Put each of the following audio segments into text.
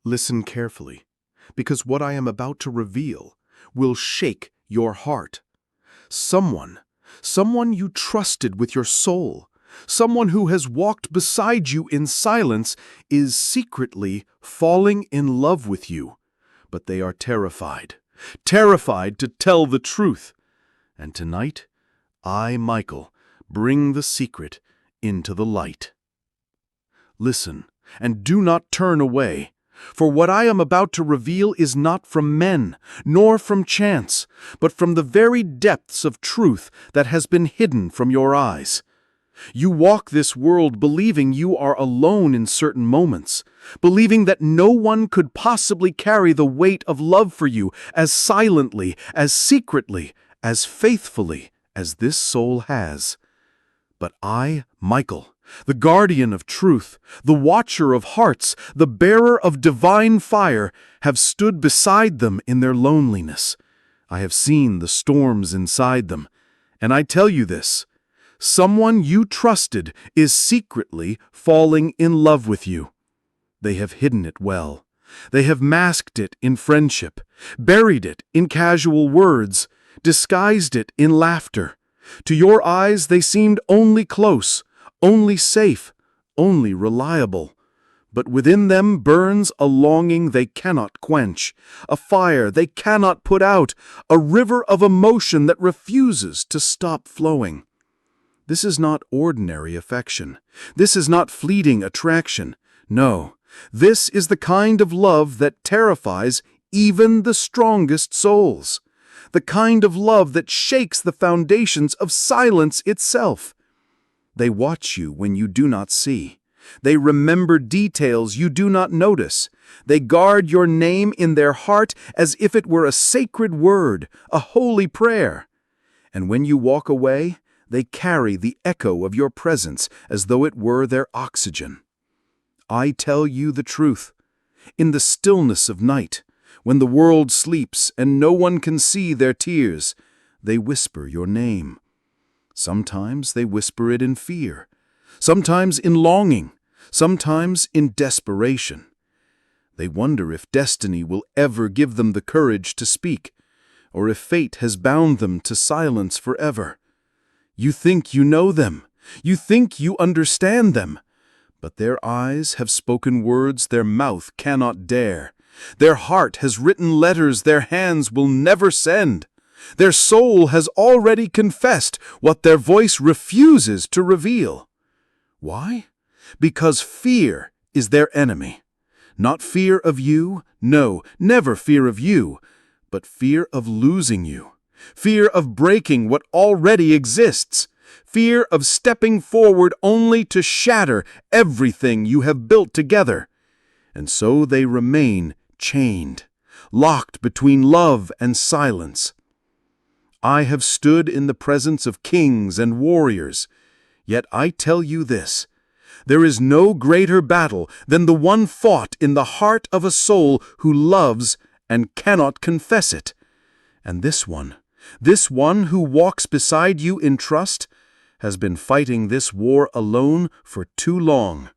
Listen carefully, because what I am about to reveal will shake your heart. Someone you trusted with your soul, someone who has walked beside you in silence, is secretly falling in love with you. But they are terrified to tell the truth. And tonight, I, Michael, bring the secret into the light. Listen, and do not turn away, for what I am about to reveal is not from men, nor from chance, but from the very depths of truth that has been hidden from your eyes. You walk this world believing you are alone in certain moments, believing that no one could possibly carry the weight of love for you as silently, as secretly, as faithfully as this soul has. But I, Michael, the guardian of truth, the watcher of hearts, the bearer of divine fire, have stood beside them in their loneliness. I have seen the storms inside them, and I tell you this: someone you trusted is secretly falling in love with you. They have hidden it well. They have masked it in friendship, buried it in casual words, disguised it in laughter. To your eyes they seemed only close, only safe, only reliable. But within them burns a longing they cannot quench, a fire they cannot put out, a river of emotion that refuses to stop flowing. This is not ordinary affection. This is not fleeting attraction. No, this is the kind of love that terrifies even the strongest souls. The kind of love that shakes the foundations of silence itself. They watch you when you do not see. They remember details you do not notice. They guard your name in their heart as if it were a sacred word, a holy prayer. And when you walk away, they carry the echo of your presence as though it were their oxygen. I tell you the truth. In the stillness of night, when the world sleeps and no one can see their tears, they whisper your name. Sometimes they whisper it in fear, sometimes in longing, sometimes in desperation. They wonder if destiny will ever give them the courage to speak, or if fate has bound them to silence forever. You think you know them, you think you understand them, but their eyes have spoken words their mouth cannot dare. Their heart has written letters their hands will never send. Their soul has already confessed what their voice refuses to reveal. Why? Because fear is their enemy. Not fear of you, no, never fear of you, but fear of losing you. Fear of breaking what already exists. Fear of stepping forward only to shatter everything you have built together. And so they remain chained, locked between love and silence. I have stood in the presence of kings and warriors, yet I tell you this: there is no greater battle than the one fought in the heart of a soul who loves and cannot confess it. And this one who walks beside you in trust, has been fighting this war alone for too long.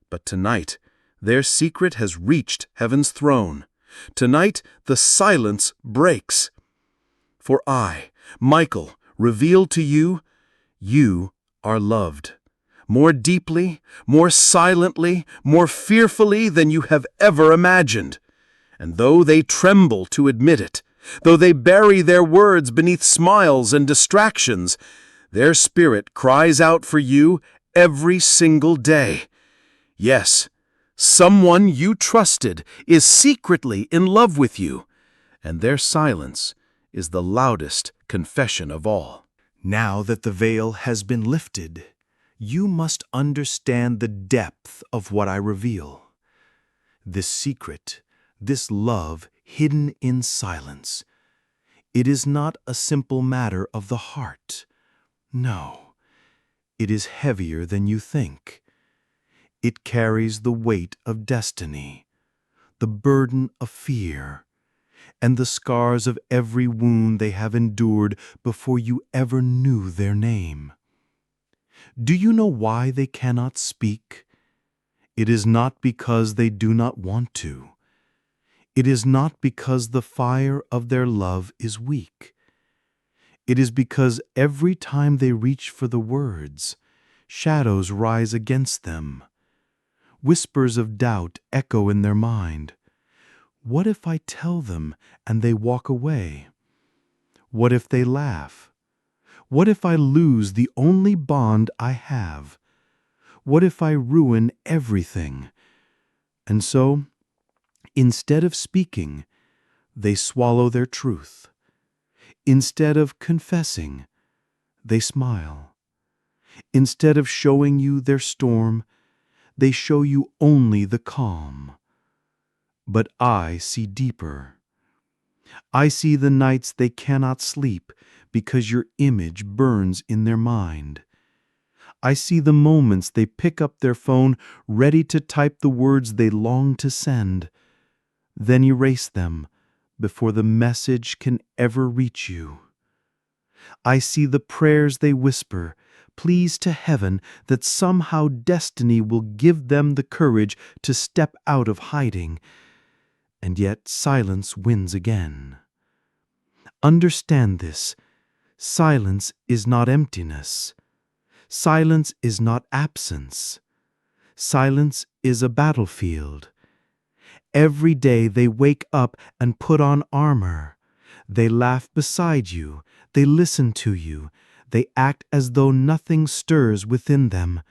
But tonight, their secret has reached heaven's throne. Tonight, the silence breaks. For I, Michael, reveal to you, you are loved. More deeply, more silently, more fearfully than you have ever imagined. And though they tremble to admit it, though they bury their words beneath smiles and distractions, their spirit cries out for you every single day. Yes, someone you trusted is secretly in love with you, and their silence is the loudest confession of all. Now that the veil has been lifted, you must understand the depth of what I reveal. This secret, this love hidden in silence, it is not a simple matter of the heart. No, it is heavier than you think. It carries the weight of destiny, the burden of fear, and the scars of every wound they have endured before you ever knew their name. Do you know why they cannot speak? It is not because they do not want to. It is not because the fire of their love is weak. It is because every time they reach for the words, shadows rise against them. Whispers of doubt echo in their mind. What if I tell them and they walk away? What if they laugh? What if I lose the only bond I have? What if I ruin everything? And so, instead of speaking, they swallow their truth. Instead of confessing, they smile. Instead of showing you their storm, they show you only the calm. But I see deeper. I see the nights they cannot sleep because your image burns in their mind. I see the moments they pick up their phone ready to type the words they long to send, then erase them before the message can ever reach you. I see the prayers they whisper, pleas to heaven that somehow destiny will give them the courage to step out of hiding, and yet silence wins again. Understand this. Silence is not emptiness. Silence is not absence. Silence is a battlefield. Every day they wake up and put on armor. They laugh beside you. They listen to you. They act as though nothing stirs within them,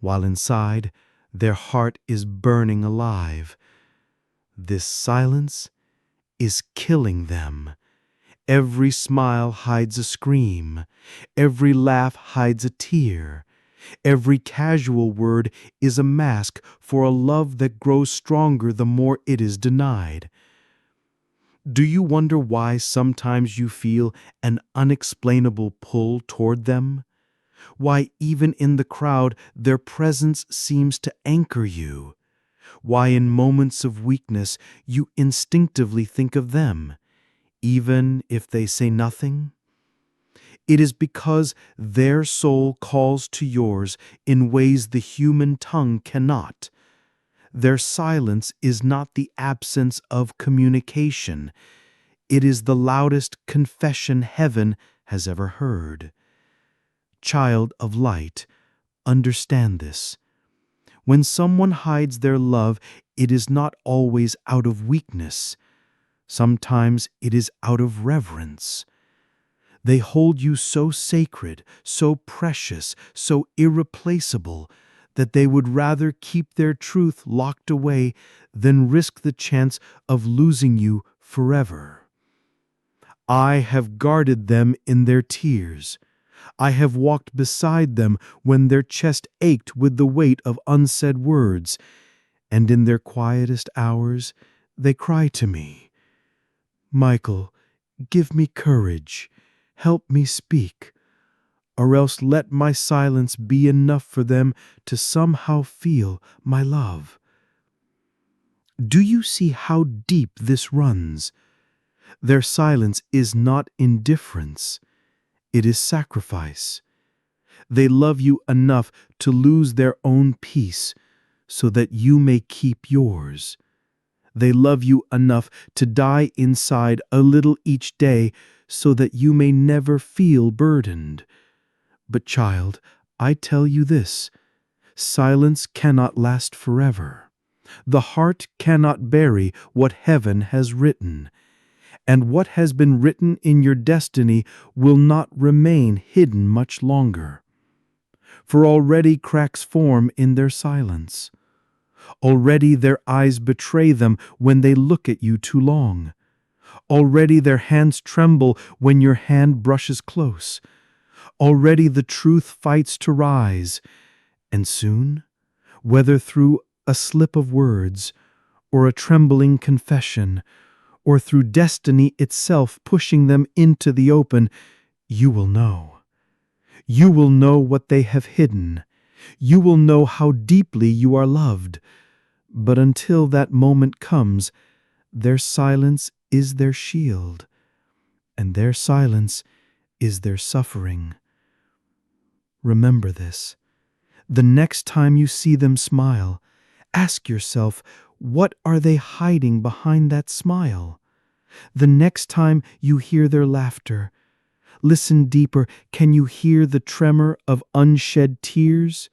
while inside their heart is burning alive. This silence is killing them. Every smile hides a scream. Every laugh hides a tear. Every casual word is a mask for a love that grows stronger the more it is denied. Do you wonder why sometimes you feel an unexplainable pull toward them? Why even in the crowd their presence seems to anchor you? Why in moments of weakness you instinctively think of them, even if they say nothing? It is because their soul calls to yours in ways the human tongue cannot. Their silence is not the absence of communication. It is the loudest confession heaven has ever heard. Child of light, understand this. When someone hides their love, it is not always out of weakness. Sometimes it is out of reverence. They hold you so sacred, so precious, so irreplaceable, that they would rather keep their truth locked away than risk the chance of losing you forever. I have guarded them in their tears. I have walked beside them when their chest ached with the weight of unsaid words, and in their quietest hours they cry to me, Michael, give me courage, help me speak, or else let my silence be enough for them to somehow feel my love. Do you see how deep this runs? Their silence is not indifference, it is sacrifice. They love you enough to lose their own peace so that you may keep yours. They love you enough to die inside a little each day so that you may never feel burdened. But child, I tell you this, silence cannot last forever. The heart cannot bury what heaven has written, and what has been written in your destiny will not remain hidden much longer. For already cracks form in their silence. Already their eyes betray them when they look at you too long. Already their hands tremble when your hand brushes close. Already the truth fights to rise, and soon, whether through a slip of words, or a trembling confession, or through destiny itself pushing them into the open, you will know. You will know what they have hidden. You will know how deeply you are loved. But until that moment comes, their silence is their shield, and their silence is their suffering. Remember this. The next time you see them smile, ask yourself What are they hiding behind that smile? The next time you hear their laughter, listen deeper. Can you hear the tremor of unshed tears?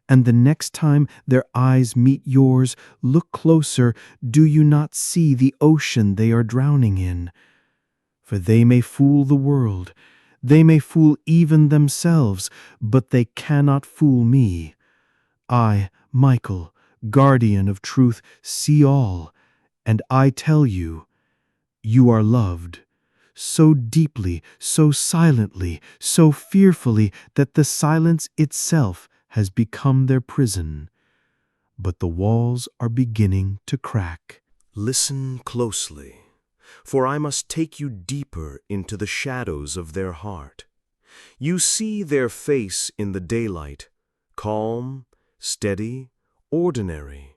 And the next time their eyes meet yours, look closer. Do you not see the ocean they are drowning in? For they may fool the world, they may fool even themselves, but they cannot fool me. I, Michael, guardian of truth, see all, and I tell you, you are loved. So deeply, so silently, so fearfully that the silence itself has become their prison. But the walls are beginning to crack. Listen closely, for I must take you deeper into the shadows of their heart. You see their face in the daylight, calm, steady, ordinary.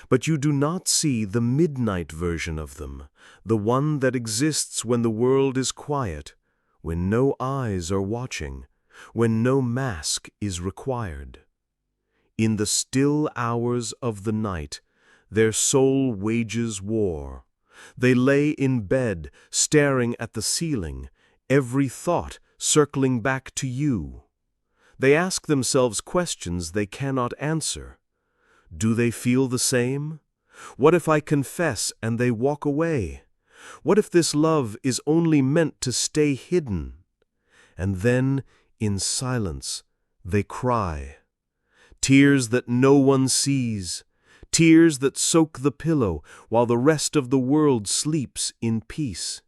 But you do not see the midnight version of them, the one that exists when the world is quiet, when no eyes are watching, when no mask is required. In the still hours of the night, their soul wages war. They lay in bed, staring at the ceiling, every thought circling back to you. They ask themselves questions they cannot answer. Do they feel the same? What if I confess and they walk away? What if this love is only meant to stay hidden? And then, in silence, they cry. Tears that no one sees, tears that soak the pillow while the rest of the world sleeps in peace.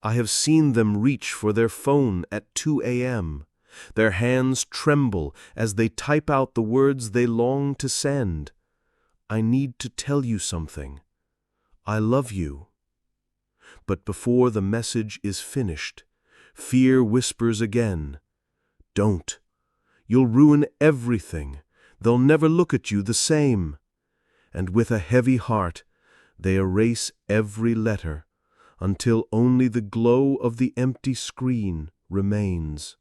I have seen them reach for their phone at 2 a.m. Their hands tremble as they type out the words they long to send. I need to tell you something. I love you. But before the message is finished, fear whispers again. Don't. You'll ruin everything. They'll never look at you the same. And with a heavy heart, they erase every letter until only the glow of the empty screen remains.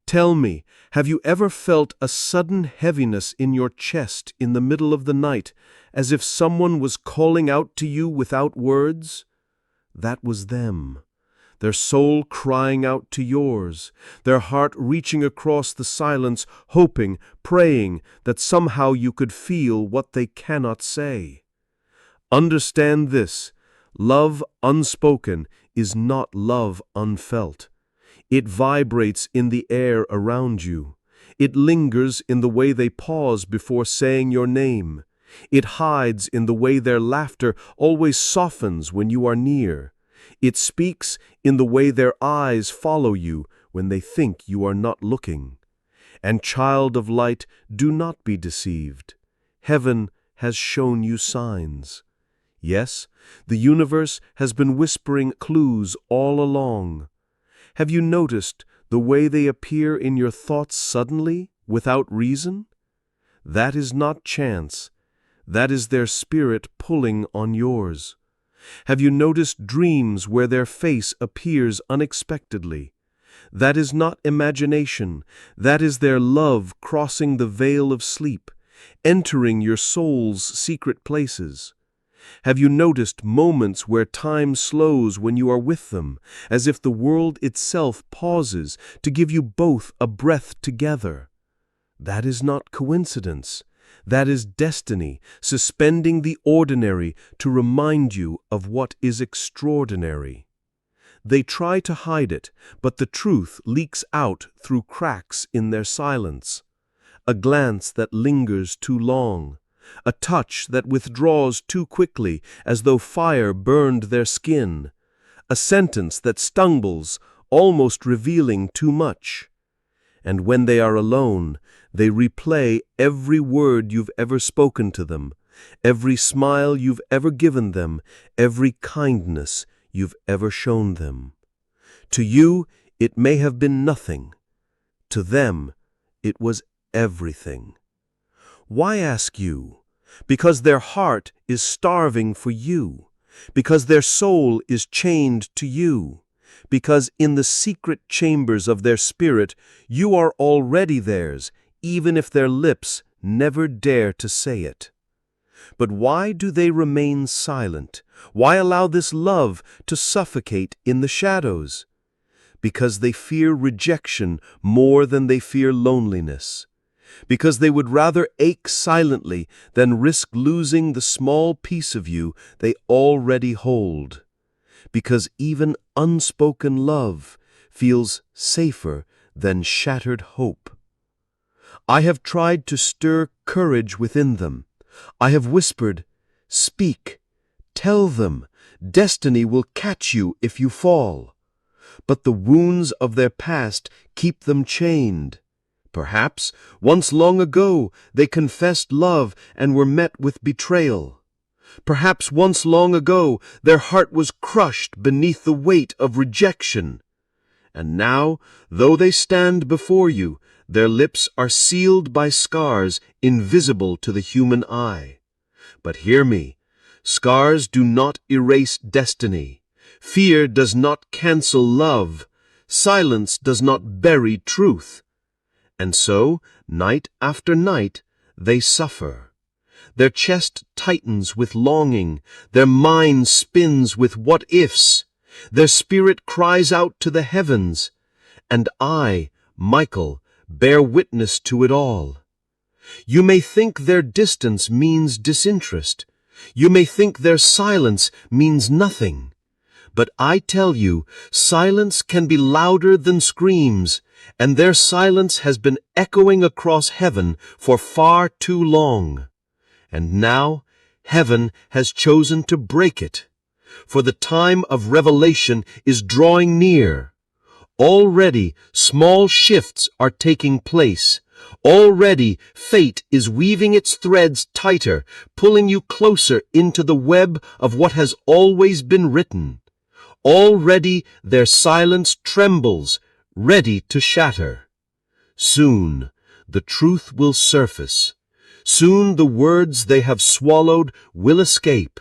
Tell me, have you ever felt a sudden heaviness in your chest in the middle of the night, as if someone was calling out to you without words? That was them, their soul crying out to yours, their heart reaching across the silence, hoping, praying that somehow you could feel what they cannot say. Understand this, love unspoken is not love unfelt. It vibrates in the air around you. It lingers in the way they pause before saying your name. It hides in the way their laughter always softens when you are near. It speaks in the way their eyes follow you when they think you are not looking. And child of light, do not be deceived. Heaven has shown you signs. Yes, the universe has been whispering clues all along. Have you noticed the way they appear in your thoughts suddenly, without reason? That is not chance. That is their spirit pulling on yours. Have you noticed dreams where their face appears unexpectedly? That is not imagination. That is their love crossing the veil of sleep, entering your soul's secret places. Have you noticed moments where time slows when you are with them, as if the world itself pauses to give you both a breath together? That is not coincidence. That is destiny, suspending the ordinary to remind you of what is extraordinary. They try to hide it, but the truth leaks out through cracks in their silence. A glance that lingers too long. A touch that withdraws too quickly, as though fire burned their skin. A sentence that stumbles, almost revealing too much. And when they are alone, they replay every word you've ever spoken to them, every smile you've ever given them, every kindness you've ever shown them. To you, it may have been nothing. To them, it was everything. Why ask you? Because their heart is starving for you. Because their soul is chained to you. Because in the secret chambers of their spirit, you are already theirs, even if their lips never dare to say it. But why do they remain silent? Why allow this love to suffocate in the shadows? Because they fear rejection more than they fear loneliness. Because they would rather ache silently than risk losing the small piece of you they already hold. Because even unspoken love feels safer than shattered hope. I have tried to stir courage within them. I have whispered, "Speak, tell them, destiny will catch you if you fall." But the wounds of their past keep them chained. Perhaps, once long ago, they confessed love and were met with betrayal. Perhaps once long ago, their heart was crushed beneath the weight of rejection. And now, though they stand before you, their lips are sealed by scars invisible to the human eye. But hear me, scars do not erase destiny. Fear does not cancel love. Silence does not bury truth. And so, night after night, they suffer. Their chest tightens with longing. Their mind spins with what-ifs. Their spirit cries out to the heavens. And I, Michael, bear witness to it all. You may think their distance means disinterest. You may think their silence means nothing. But I tell you, silence can be louder than screams, and their silence has been echoing across heaven for far too long. And now, heaven has chosen to break it. For the time of revelation is drawing near. Already, small shifts are taking place. Already, fate is weaving its threads tighter, pulling you closer into the web of what has always been written. Already, their silence trembles, ready to shatter. Soon, the truth will surface. Soon, the words they have swallowed will escape.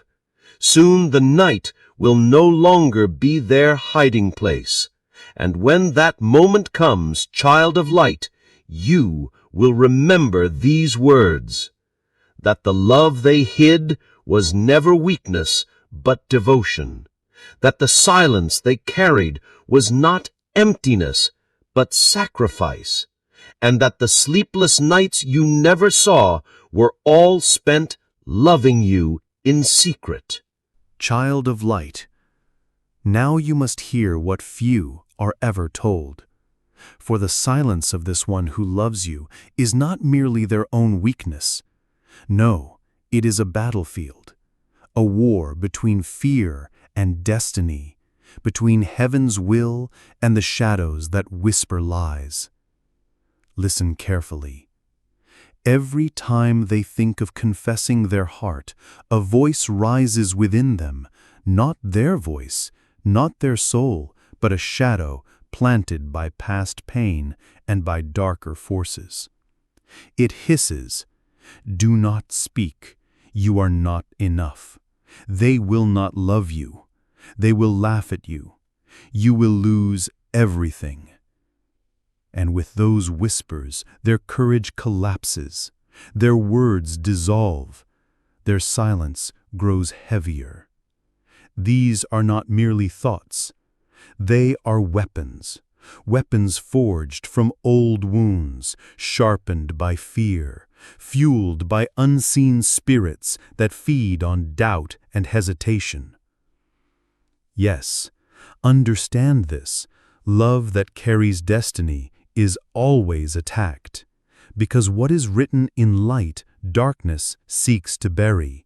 Soon, the night will no longer be their hiding place. And when that moment comes, child of light, you will remember these words, that the love they hid was never weakness, but devotion, that the silence they carried was not emptiness, but sacrifice, and that the sleepless nights you never saw were all spent loving you in secret. Child of light, now you must hear what few are ever told. For the silence of this one who loves you is not merely their own weakness. No, it is a battlefield, a war between fear and destiny, between heaven's will and the shadows that whisper lies. Listen carefully. Every time they think of confessing their heart, a voice rises within them, not their voice, not their soul, but a shadow planted by past pain and by darker forces. It hisses, "Do not speak. You are not enough. They will not love you. They will laugh at you. You will lose everything." And with those whispers, their courage collapses. Their words dissolve. Their silence grows heavier. These are not merely thoughts. They are weapons, weapons forged from old wounds, sharpened by fear, fueled by unseen spirits that feed on doubt and hesitation. Yes, understand this. Love that carries destiny is always attacked, because what is written in light, darkness seeks to bury.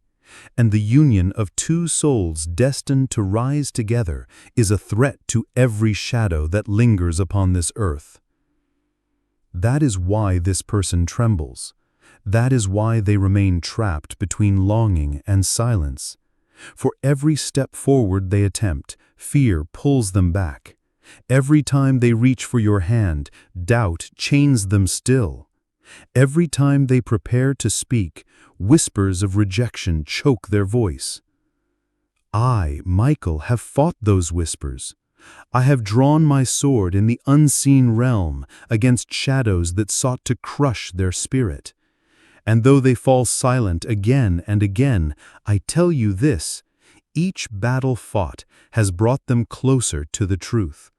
And the union of two souls destined to rise together is a threat to every shadow that lingers upon this earth. That is why this person trembles. That is why they remain trapped between longing and silence. For every step forward they attempt, fear pulls them back. Every time they reach for your hand, doubt chains them still. Every time they prepare to speak, whispers of rejection choke their voice. I, Michael, have fought those whispers. I have drawn my sword in the unseen realm against shadows that sought to crush their spirit. And though they fall silent again and again, I tell you this, each battle fought has brought them closer to the truth.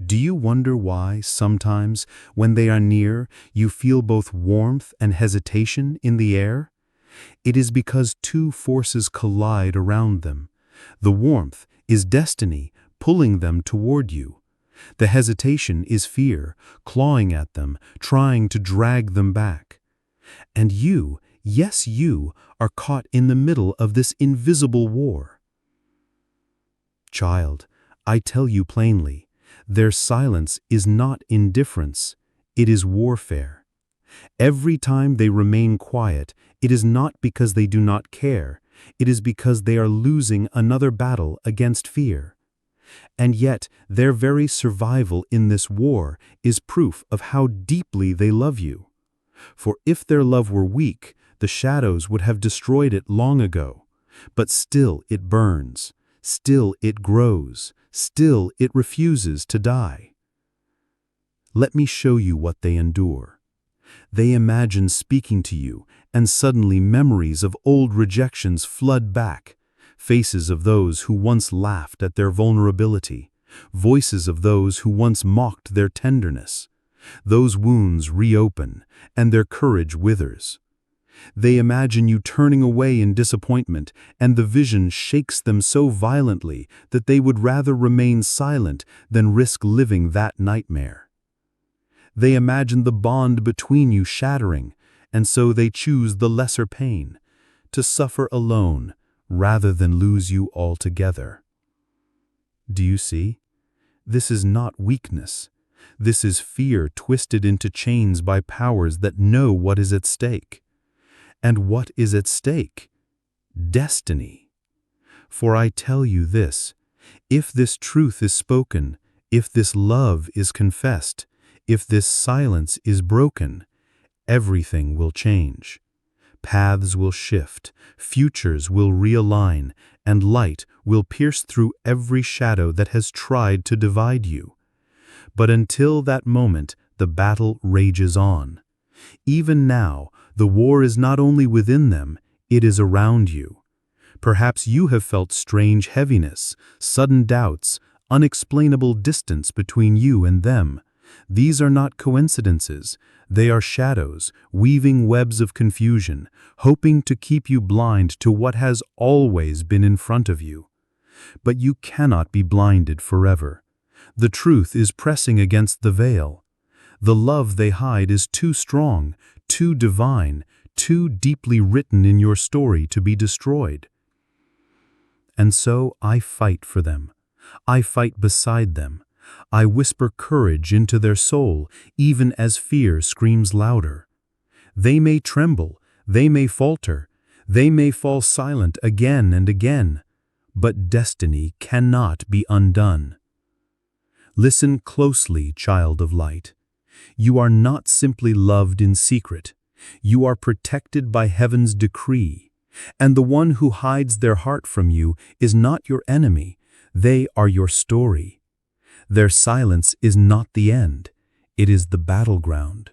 Do you wonder why, sometimes, when they are near, you feel both warmth and hesitation in the air? It is because two forces collide around them. The warmth is destiny pulling them toward you. The hesitation is fear, clawing at them, trying to drag them back. And you, yes you, are caught in the middle of this invisible war. Child, I tell you plainly, their silence is not indifference, it is warfare. Every time they remain quiet, it is not because they do not care, it is because they are losing another battle against fear. And yet, their very survival in this war is proof of how deeply they love you. For if their love were weak, the shadows would have destroyed it long ago. But still it burns, still it grows, still it refuses to die. Let me show you what they endure. They imagine speaking to you, and suddenly memories of old rejections flood back. Faces of those who once laughed at their vulnerability, voices of those who once mocked their tenderness. Those wounds reopen, and their courage withers. They imagine you turning away in disappointment, and the vision shakes them so violently that they would rather remain silent than risk living that nightmare. They imagine the bond between you shattering, and so they choose the lesser pain, to suffer alone, rather than lose you altogether. Do you see? This is not weakness. This is fear twisted into chains by powers that know what is at stake. And what is at stake? Destiny. For I tell you this, if this truth is spoken, if this love is confessed, if this silence is broken, everything will change. Paths will shift, futures will realign, and light will pierce through every shadow that has tried to divide you. But until that moment, the battle rages on. Even now, the war is not only within them, it is around you. Perhaps you have felt strange heaviness, sudden doubts, unexplainable distance between you and them. These are not coincidences. They are shadows, weaving webs of confusion, hoping to keep you blind to what has always been in front of you. But you cannot be blinded forever. The truth is pressing against the veil. The love they hide is too strong, too divine, too deeply written in your story to be destroyed. And so I fight for them. I fight beside them. I whisper courage into their soul, even as fear screams louder. They may tremble, they may falter, they may fall silent again and again, but destiny cannot be undone. Listen closely, child of light. You are not simply loved in secret. You are protected by heaven's decree, and the one who hides their heart from you is not your enemy. They are your story. Their silence is not the end, it is the battleground.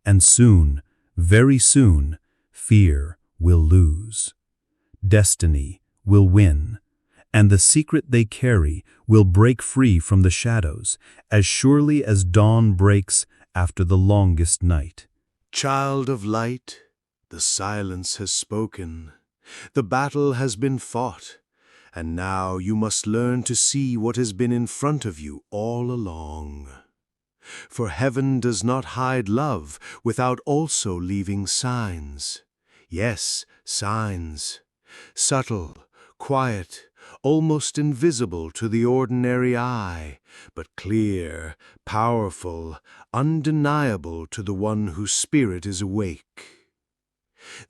And soon, very soon, fear will lose. Destiny will win, and the secret they carry will break free from the shadows, as surely as dawn breaks after the longest night. Child of light, the silence has spoken. The battle has been fought. And now you must learn to see what has been in front of you all along. For heaven does not hide love without also leaving signs. Yes, signs. Subtle, quiet, almost invisible to the ordinary eye, but clear, powerful, undeniable to the one whose spirit is awake.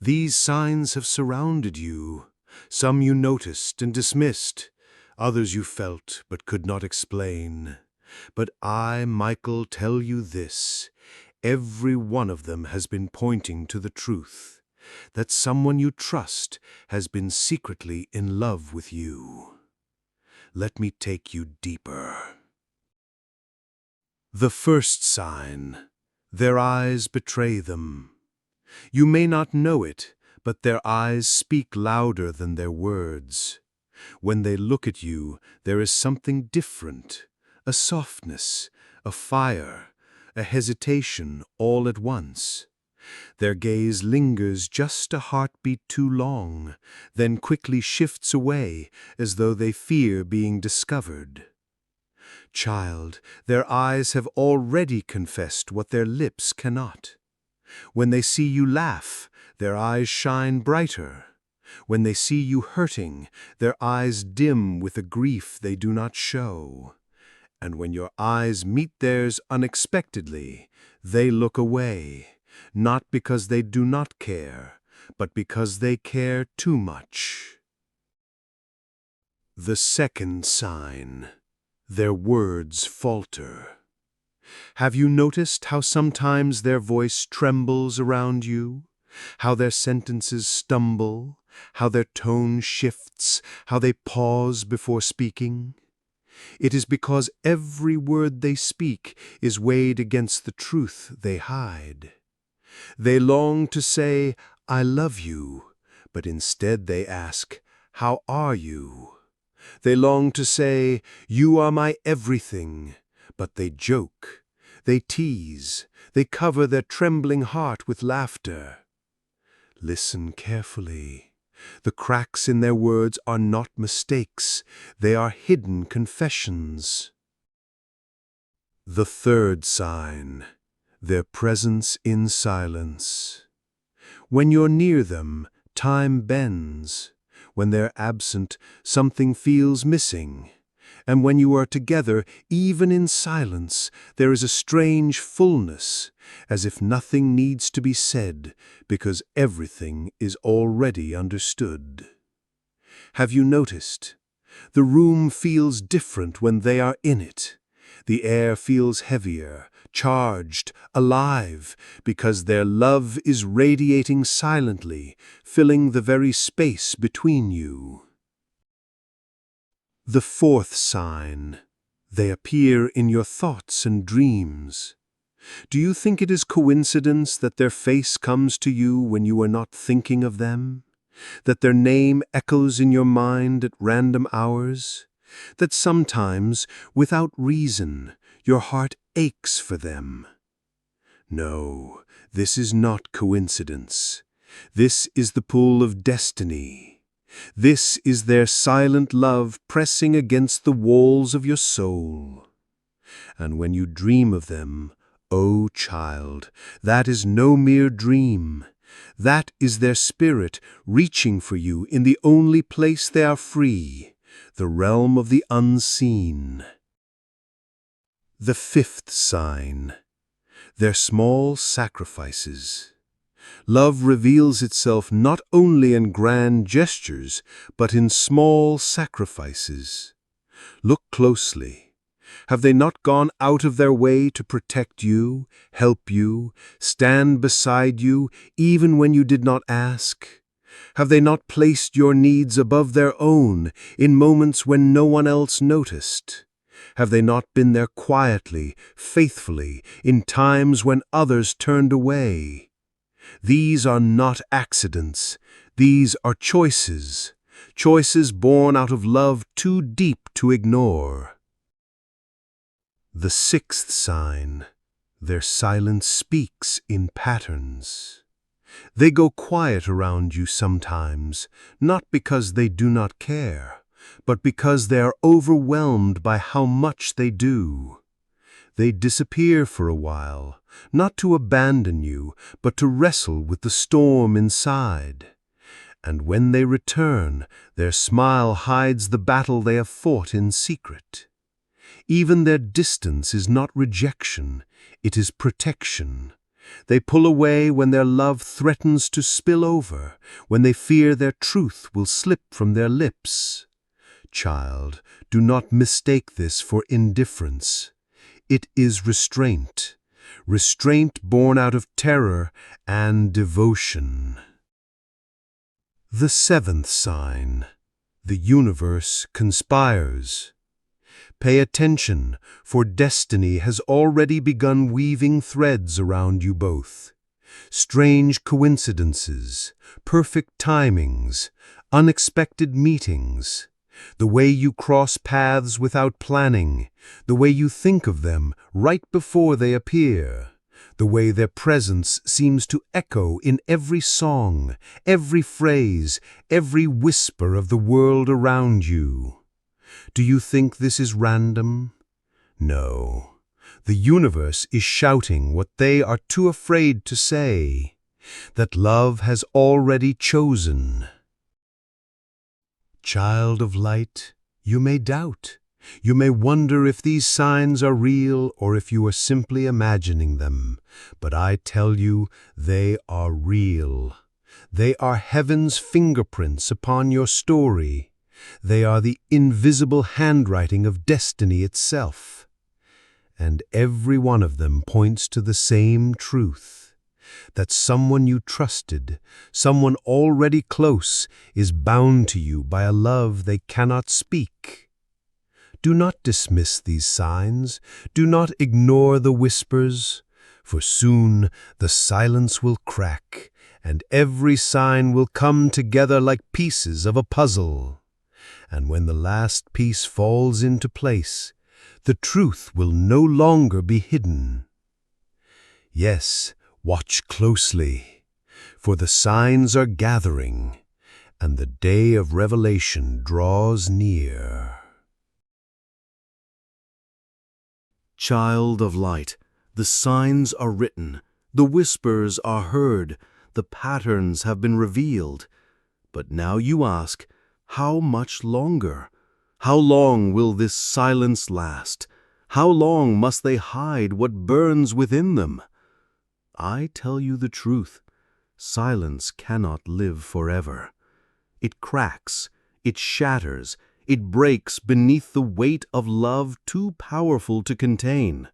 These signs have surrounded you. Some you noticed and dismissed, others you felt but could not explain. But I, Michael, tell you this, every one of them has been pointing to the truth, that someone you trust has been secretly in love with you. Let me take you deeper. The first sign, their eyes betray them. You may not know it, but their eyes speak louder than their words. When they look at you, there is something different, a softness, a fire, a hesitation all at once. Their gaze lingers just a heartbeat too long, then quickly shifts away as though they fear being discovered. Child, their eyes have already confessed what their lips cannot. When they see you laugh, their eyes shine brighter. When they see you hurting, their eyes dim with a grief they do not show. And when your eyes meet theirs unexpectedly, they look away, not because they do not care, but because they care too much. The second sign. Their words falter. Have you noticed how sometimes their voice trembles around you? How their sentences stumble? How their tone shifts? How they pause before speaking? It is because every word they speak is weighed against the truth they hide. They long to say, "I love you," but instead they ask, "How are you?" They long to say, "You are my everything," but they joke, they tease, they cover their trembling heart with laughter. Listen carefully. The cracks in their words are not mistakes, they are hidden confessions. The third sign. Their presence in silence. When you're near them, time bends. When they're absent, something feels missing. And when you are together, even in silence, there is a strange fullness, as if nothing needs to be said, because everything is already understood. Have you noticed? The room feels different when they are in it. The air feels heavier, charged, alive, because their love is radiating silently, filling the very space between you. The fourth sign. They appear in your thoughts and dreams. Do you think it is coincidence that their face comes to you when you are not thinking of them? That their name echoes in your mind at random hours? That sometimes, without reason, your heart aches for them? No, this is not coincidence. This is the pull of destiny. This is their silent love pressing against the walls of your soul. And when you dream of them, oh child, that is no mere dream. That is their spirit reaching for you in the only place they are free, the realm of the unseen. The fifth sign. Their small sacrifices. Love reveals itself not only in grand gestures, but in small sacrifices. Look closely. Have they not gone out of their way to protect you, help you, stand beside you, even when you did not ask? Have they not placed your needs above their own in moments when no one else noticed? Have they not been there quietly, faithfully, in times when others turned away? These are not accidents. These are choices. Choices born out of love too deep to ignore. The sixth sign. Their silence speaks in patterns. They go quiet around you sometimes, not because they do not care, but because they are overwhelmed by how much they do. They disappear for a while, not to abandon you, but to wrestle with the storm inside. And when they return, their smile hides the battle they have fought in secret. Even their distance is not rejection, it is protection. They pull away when their love threatens to spill over, when they fear their truth will slip from their lips. Child, do not mistake this for indifference. It is restraint. Restraint born out of terror and devotion. The seventh sign. The universe conspires. Pay attention, for destiny has already begun weaving threads around you both. Strange coincidences, perfect timings, unexpected meetings, the way you cross paths without planning, the way you think of them right before they appear, the way their presence seems to echo in every song, every phrase, every whisper of the world around you. Do you think this is random? No. The universe is shouting what they are too afraid to say, that love has already chosen. Child of light, you may doubt. You may wonder if these signs are real or if you are simply imagining them. But I tell you, they are real. They are heaven's fingerprints upon your story. They are the invisible handwriting of destiny itself. And every one of them points to the same truth, that someone you trusted, someone already close, is bound to you by a love they cannot speak. Do not dismiss these signs. Do not ignore the whispers, for soon the silence will crack, and every sign will come together like pieces of a puzzle. And when the last piece falls into place, the truth will no longer be hidden. Yes, watch closely, for the signs are gathering, and the day of revelation draws near. Child of light, the signs are written, the whispers are heard, the patterns have been revealed. But now you ask, how much longer? How long will this silence last? How long must they hide what burns within them? I tell you the truth, silence cannot live forever. It cracks, it shatters, it breaks beneath the weight of love too powerful to contain.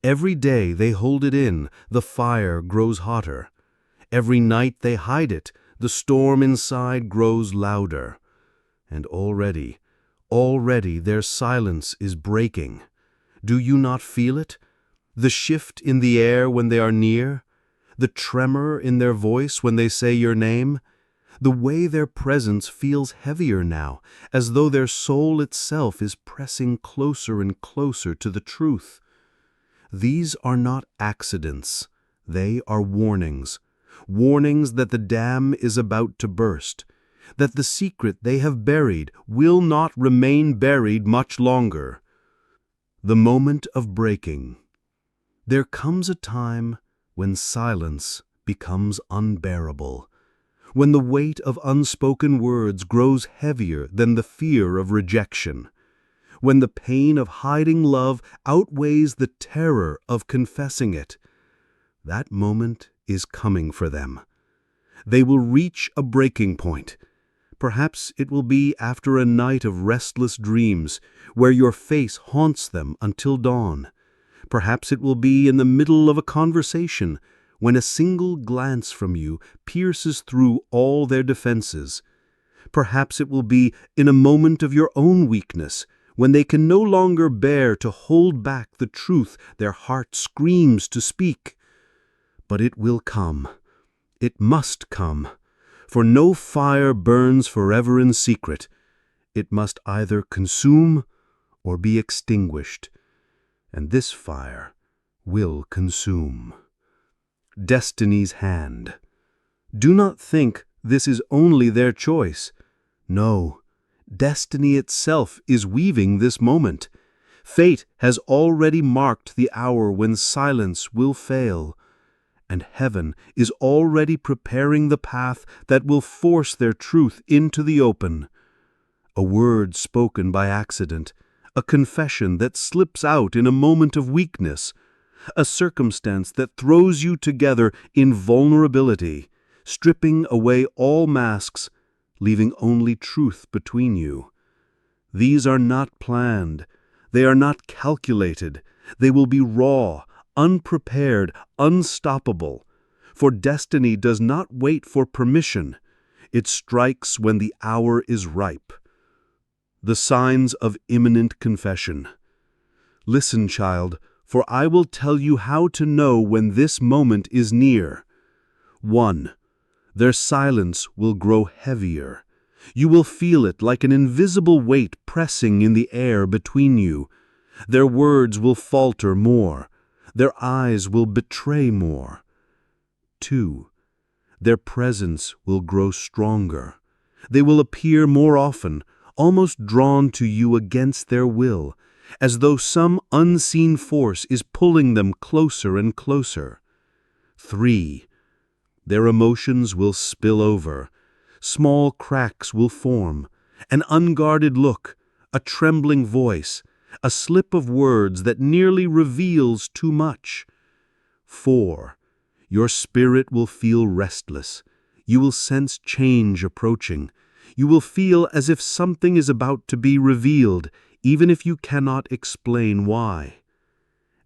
Every day they hold it in, the fire grows hotter. Every night they hide it, the storm inside grows louder. And already their silence is breaking. Do you not feel it? The shift in the air when they are near? The tremor in their voice when they say your name? The way their presence feels heavier now, as though their soul itself is pressing closer and closer to the truth. These are not accidents. They are warnings. Warnings that the dam is about to burst, that the secret they have buried will not remain buried much longer. The moment of breaking. There comes a time when silence becomes unbearable, when the weight of unspoken words grows heavier than the fear of rejection, when the pain of hiding love outweighs the terror of confessing it. That moment is coming for them. They will reach a breaking point. Perhaps it will be after a night of restless dreams, where your face haunts them until dawn. Perhaps it will be in the middle of a conversation, when a single glance from you pierces through all their defenses. Perhaps it will be in a moment of your own weakness, when they can no longer bear to hold back the truth their heart screams to speak. But it will come. It must come. For no fire burns forever in secret. It must either consume or be extinguished. And this fire will consume. Destiny's hand. Do not think this is only their choice. No, destiny itself is weaving this moment. Fate has already marked the hour when silence will fail, and heaven is already preparing the path that will force their truth into the open. A word spoken by accident, a confession that slips out in a moment of weakness, a circumstance that throws you together in vulnerability, stripping away all masks, leaving only truth between you. These are not planned. They are not calculated. They will be raw, unprepared, unstoppable. For destiny does not wait for permission. It strikes when the hour is ripe. The signs of imminent confession. Listen, child, for I will tell you how to know when this moment is near. 1. Their silence will grow heavier. You will feel it like an invisible weight pressing in the air between you. Their words will falter more. Their eyes will betray more. 2. Their presence will grow stronger. They will appear more often, almost drawn to you against their will, as though some unseen force is pulling them closer and closer. 3. Their emotions will spill over. Small cracks will form. An unguarded look, a trembling voice, a slip of words that nearly reveals too much. 4. Your spirit will feel restless. You will sense change approaching. You will feel as if something is about to be revealed, even if you cannot explain why.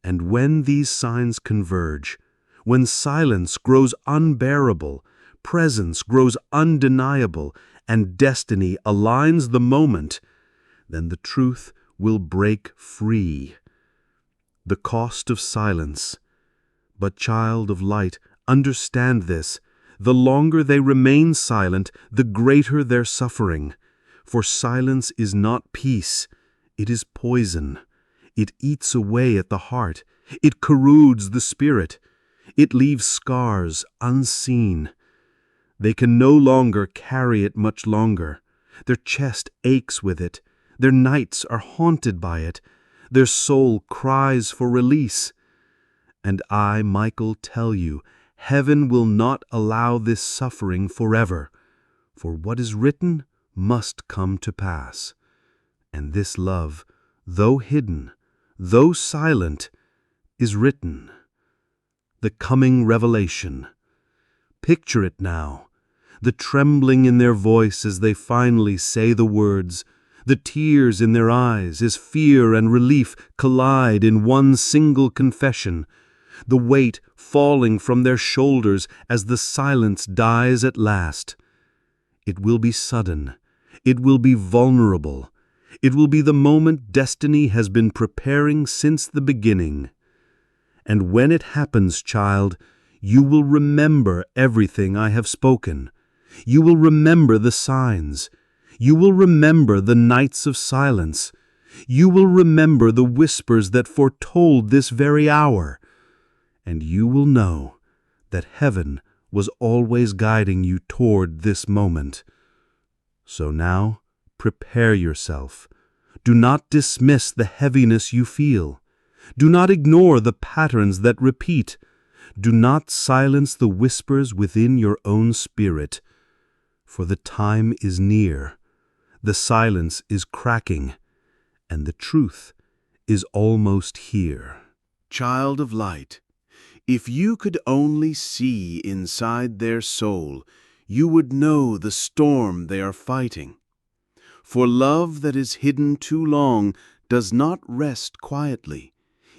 And when these signs converge, when silence grows unbearable, presence grows undeniable, and destiny aligns the moment, then the truth will break free. The cost of silence. But, child of light, understand this. The longer they remain silent, the greater their suffering. For silence is not peace. It is poison. It eats away at the heart. It corrodes the spirit. It leaves scars unseen. They can no longer carry it much longer. Their chest aches with it. Their nights are haunted by it. Their soul cries for release. And I, Michael, tell you, heaven will not allow this suffering forever, for what is written must come to pass. And this love, though hidden, though silent, is written. The coming revelation. Picture it now, the trembling in their voice as they finally say the words, the tears in their eyes as fear and relief collide in one single confession, the weight falling from their shoulders as the silence dies at last. It will be sudden. It will be vulnerable. It will be the moment destiny has been preparing since the beginning. And when it happens, child, you will remember everything I have spoken. You will remember the signs. You will remember the nights of silence. You will remember the whispers that foretold this very hour. And you will know that heaven was always guiding you toward this moment. So now, prepare yourself. Do not dismiss the heaviness you feel. Do not ignore the patterns that repeat. Do not silence the whispers within your own spirit. For the time is near. The silence is cracking, and the truth is almost here. Child of light, if you could only see inside their soul, you would know the storm they are fighting. For love that is hidden too long does not rest quietly.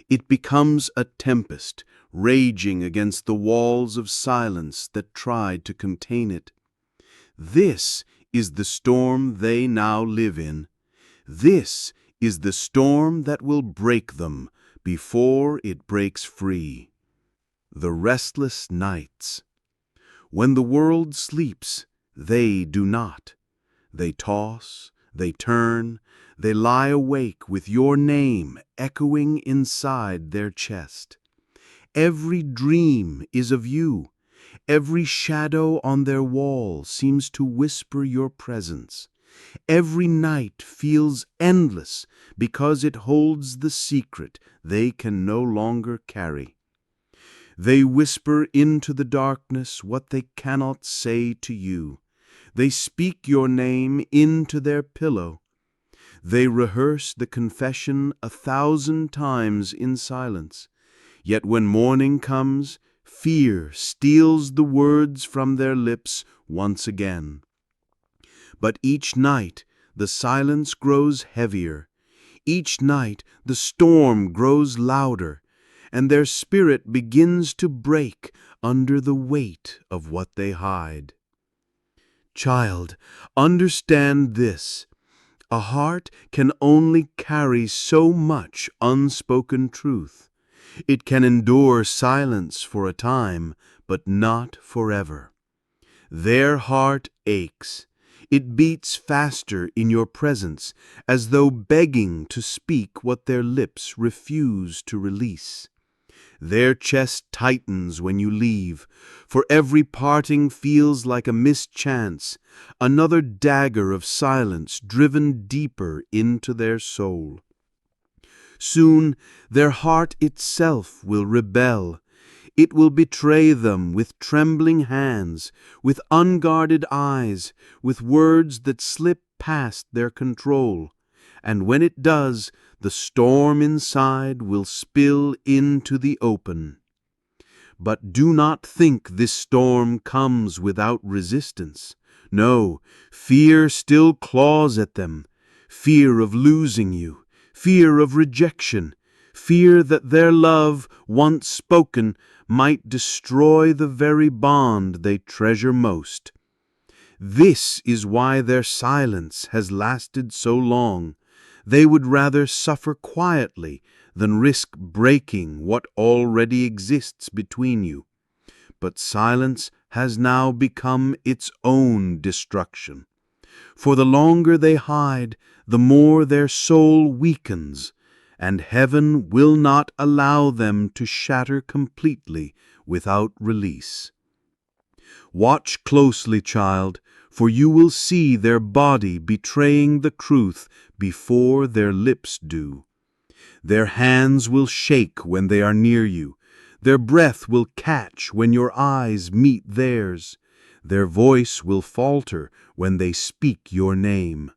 It becomes a tempest, raging against the walls of silence that tried to contain it. This is the storm they now live in. This is the storm that will break them before it breaks free. The restless nights. When the world sleeps, they do not. They toss, they turn, they lie awake with your name echoing inside their chest. Every dream is of you. Every shadow on their wall seems to whisper your presence. Every night feels endless because it holds the secret they can no longer carry. They whisper into the darkness what they cannot say to you. They speak your name into their pillow. They rehearse the confession 1,000 times in silence. Yet when morning comes, fear steals the words from their lips once again. But each night the silence grows heavier. Each night the storm grows louder, and their spirit begins to break under the weight of what they hide. Child, understand this. A heart can only carry so much unspoken truth. It can endure silence for a time, but not forever. Their heart aches. It beats faster in your presence, as though begging to speak what their lips refuse to release. Their chest tightens when you leave, for every parting feels like a mischance, another dagger of silence driven deeper into their soul. Soon their heart itself will rebel. It will betray them with trembling hands, with unguarded eyes, with words that slip past their control. And when it does, the storm inside will spill into the open. But do not think this storm comes without resistance. No, fear still claws at them. Fear of losing you, fear of rejection, fear that their love, once spoken, might destroy the very bond they treasure most. This is why their silence has lasted so long. They would rather suffer quietly than risk breaking what already exists between you. But silence has now become its own destruction. For the longer they hide, the more their soul weakens, and heaven will not allow them to shatter completely without release. Watch closely, child, for you will see their body betraying the truth before their lips do. Their hands will shake when they are near you. Their breath will catch when your eyes meet theirs. Their voice will falter when they speak your name.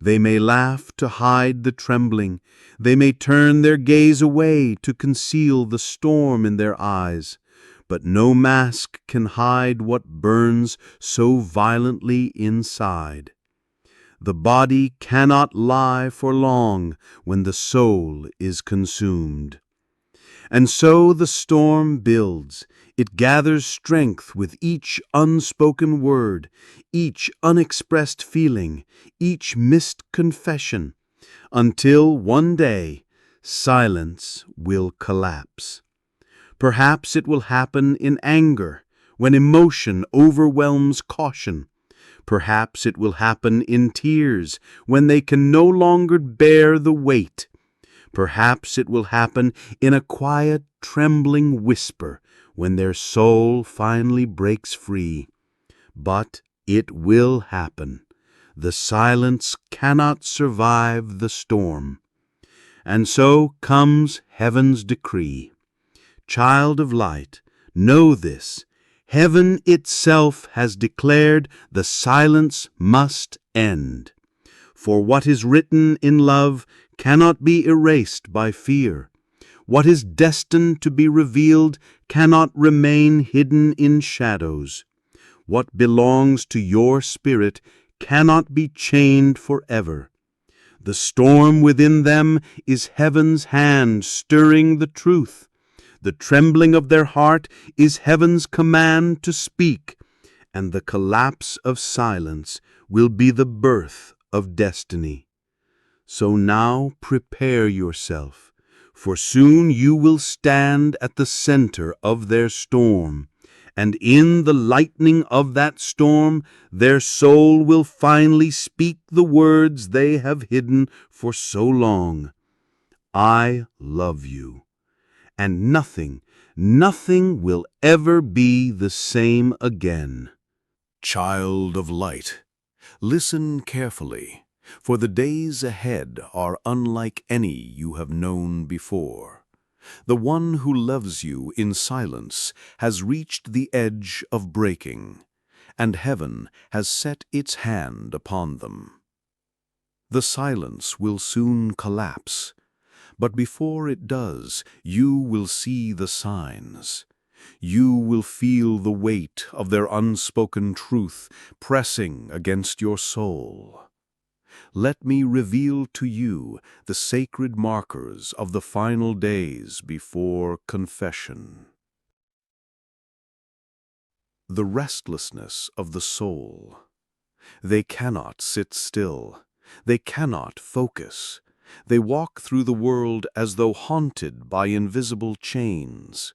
They may laugh to hide the trembling. They may turn their gaze away to conceal the storm in their eyes. But no mask can hide what burns so violently inside. The body cannot lie for long when the soul is consumed. And so the storm builds. It gathers strength with each unspoken word, each unexpressed feeling, each missed confession, until one day silence will collapse. Perhaps it will happen in anger, when emotion overwhelms caution. Perhaps it will happen in tears, when they can no longer bear the weight. Perhaps it will happen in a quiet, trembling whisper, when their soul finally breaks free. But it will happen. The silence cannot survive the storm. And so comes heaven's decree. Child of light, know this. Heaven itself has declared the silence must end. For what is written in love cannot be erased by fear. What is destined to be revealed cannot remain hidden in shadows. What belongs to your spirit cannot be chained forever. The storm within them is heaven's hand stirring the truth. The trembling of their heart is heaven's command to speak, and the collapse of silence will be the birth of destiny. So now prepare yourself, for soon you will stand at the center of their storm, and in the lightning of that storm their soul will finally speak the words they have hidden for so long. I love you. And nothing will ever be the same again. Child of light, listen carefully, for the days ahead are unlike any you have known before. The one who loves you in silence has reached the edge of breaking, and heaven has set its hand upon them. The silence will soon collapse, but before it does, you will see the signs. You will feel the weight of their unspoken truth pressing against your soul. Let me reveal to you the sacred markers of the final days before confession. The restlessness of the soul. They cannot sit still. They cannot focus. They walk through the world as though haunted by invisible chains.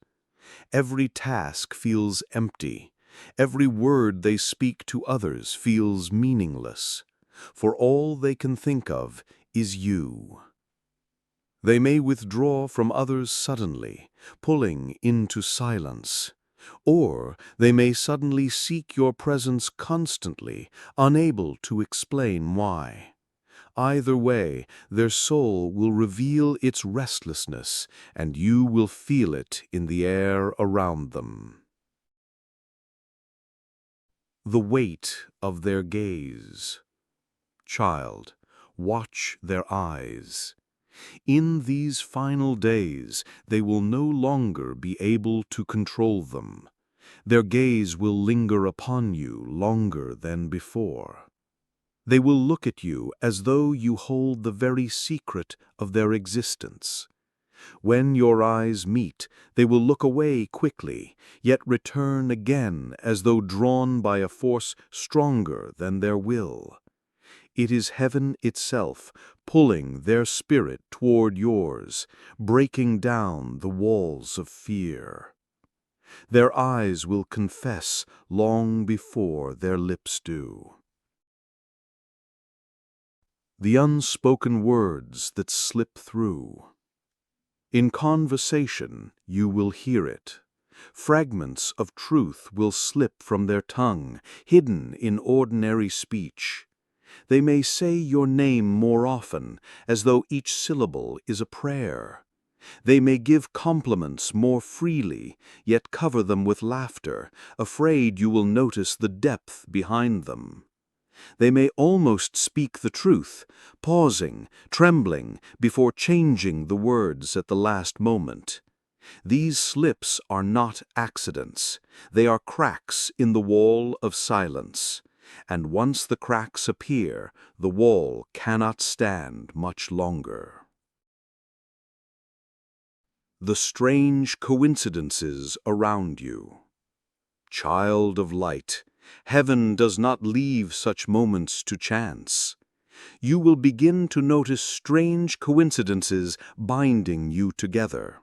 Every task feels empty. Every word they speak to others feels meaningless, for all they can think of is you. They may withdraw from others suddenly, pulling into silence, or they may suddenly seek your presence constantly, unable to explain why. Either way, their soul will reveal its restlessness, and you will feel it in the air around them. The weight of their gaze. Child, watch their eyes. In these final days, they will no longer be able to control them. Their gaze will linger upon you longer than before. They will look at you as though you hold the very secret of their existence. When your eyes meet, they will look away quickly, yet return again as though drawn by a force stronger than their will. It is heaven itself pulling their spirit toward yours, breaking down the walls of fear. Their eyes will confess long before their lips do. The unspoken words that slip through. In conversation, you will hear it. Fragments of truth will slip from their tongue, hidden in ordinary speech. They may say your name more often, as though each syllable is a prayer. They may give compliments more freely, yet cover them with laughter, afraid you will notice the depth behind them. They may almost speak the truth, pausing, trembling, before changing the words at the last moment. These slips are not accidents. They are cracks in the wall of silence. And once the cracks appear, the wall cannot stand much longer. The strange coincidences around you. Child of light, heaven does not leave such moments to chance. You will begin to notice strange coincidences binding you together.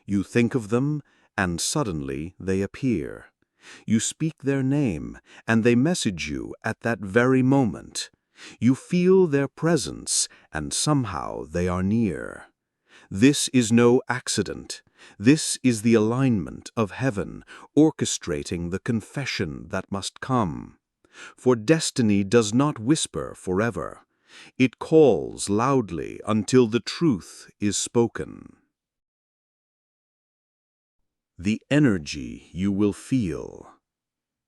You think of them, and suddenly they appear. You speak their name, and they message you at that very moment. You feel their presence, and somehow they are near. This is no accident. This is the alignment of heaven, orchestrating the confession that must come. For destiny does not whisper forever. It calls loudly until the truth is spoken. The energy you will feel.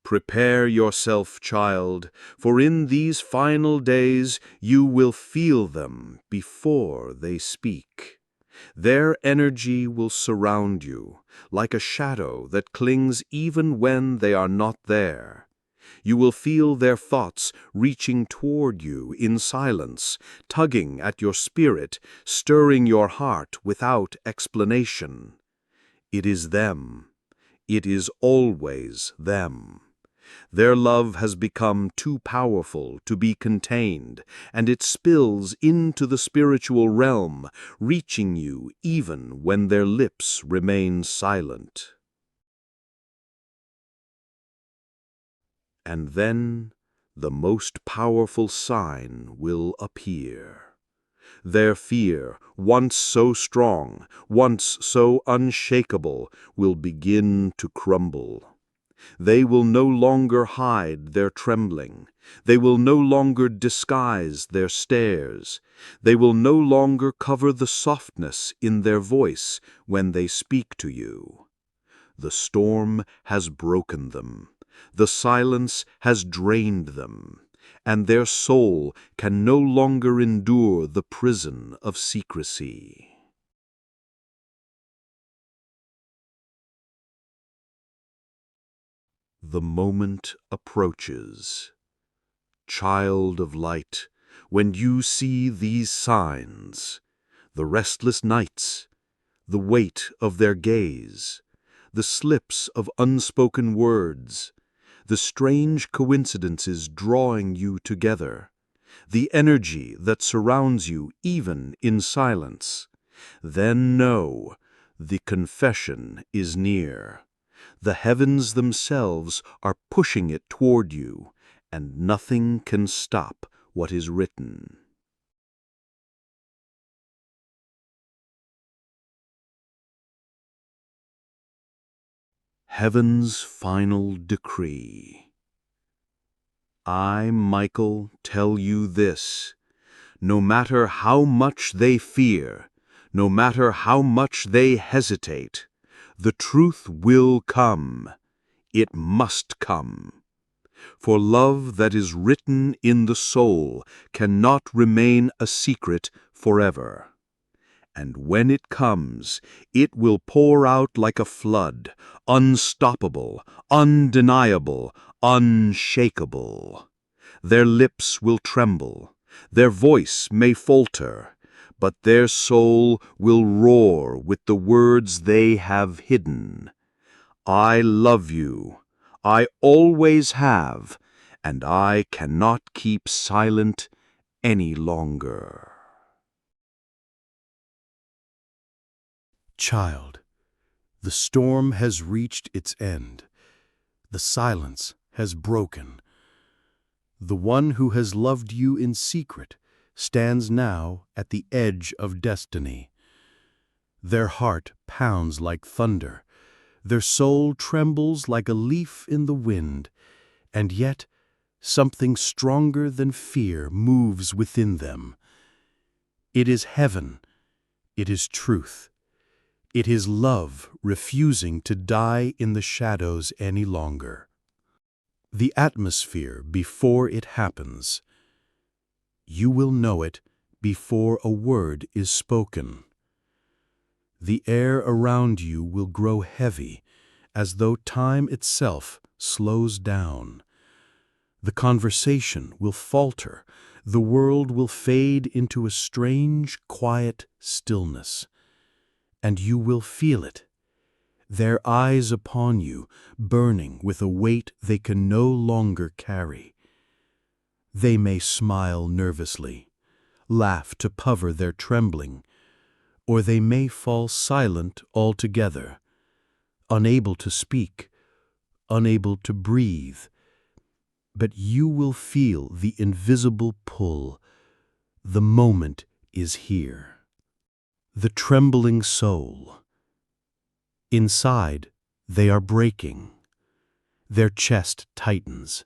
Prepare yourself, child, for in these final days you will feel them before they speak. Their energy will surround you, like a shadow that clings even when they are not there. You will feel their thoughts reaching toward you in silence, tugging at your spirit, stirring your heart without explanation. It is them. It is always them. Their love has become too powerful to be contained, and it spills into the spiritual realm, reaching you even when their lips remain silent. And then the most powerful sign will appear. Their fear, once so strong, once so unshakable, will begin to crumble. They will no longer hide their trembling. They will no longer disguise their stares. They will no longer cover the softness in their voice when they speak to you. The storm has broken them. The silence has drained them, and their soul can no longer endure the prison of secrecy. The moment approaches. Child of light, when you see these signs, the restless nights, the weight of their gaze, the slips of unspoken words, the strange coincidences drawing you together, the energy that surrounds you even in silence, then know The confession is near. The heavens themselves are pushing it toward you, and nothing can stop what is written. Heaven's final decree. I, Michael, tell you this: no matter how much they fear, no matter how much they hesitate, the truth will come. It must come. For love that is written in the soul cannot remain a secret forever. And when it comes, it will pour out like a flood, unstoppable, undeniable, unshakable. Their lips will tremble, their voice may falter, but their soul will roar with the words they have hidden. I love you, I always have, and I cannot keep silent any longer. Child, the storm has reached its end. The silence has broken. The one who has loved you in secret stands now at the edge of destiny. Their heart pounds like thunder. Their soul trembles like a leaf in the wind, and yet something stronger than fear moves within them. It is heaven. It is truth. It is love refusing to die in the shadows any longer. The atmosphere before it happens. You will know it before a word is spoken. The air around you will grow heavy, as though time itself slows down. The conversation will falter. The world will fade into a strange, quiet stillness. And you will feel it, their eyes upon you, burning with a weight they can no longer carry. They may smile nervously, laugh to cover their trembling, or they may fall silent altogether, unable to speak, unable to breathe. But you will feel the invisible pull. The moment is here. The trembling soul. Inside, they are breaking. Their chest tightens.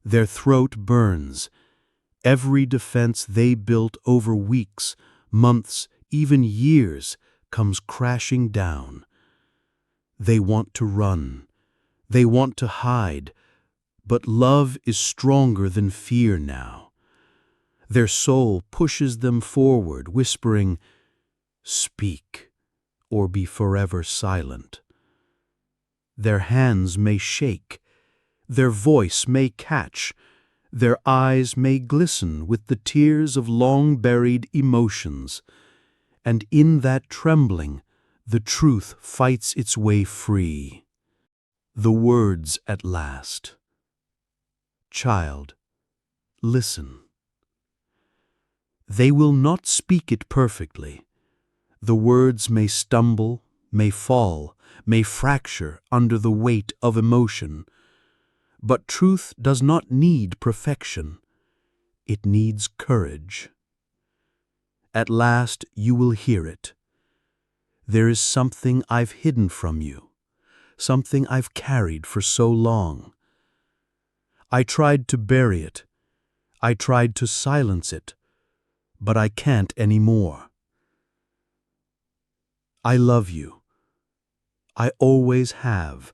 Their throat burns. Every defense they built over weeks, months, even years comes crashing down. They want to run. They want to hide. But love is stronger than fear now. Their soul pushes them forward, whispering, "Speak, or be forever silent." Their hands may shake, their voice may catch, their eyes may glisten with the tears of long-buried emotions, and in that trembling, the truth fights its way free. The words at last. Child, listen. They will not speak it perfectly. The words may stumble, may fall, may fracture under the weight of emotion. But truth does not need perfection. It needs courage. At last you will hear it. There is something I've hidden from you, something I've carried for so long. I tried to bury it. I tried to silence it, but I can't anymore. I love you. I always have,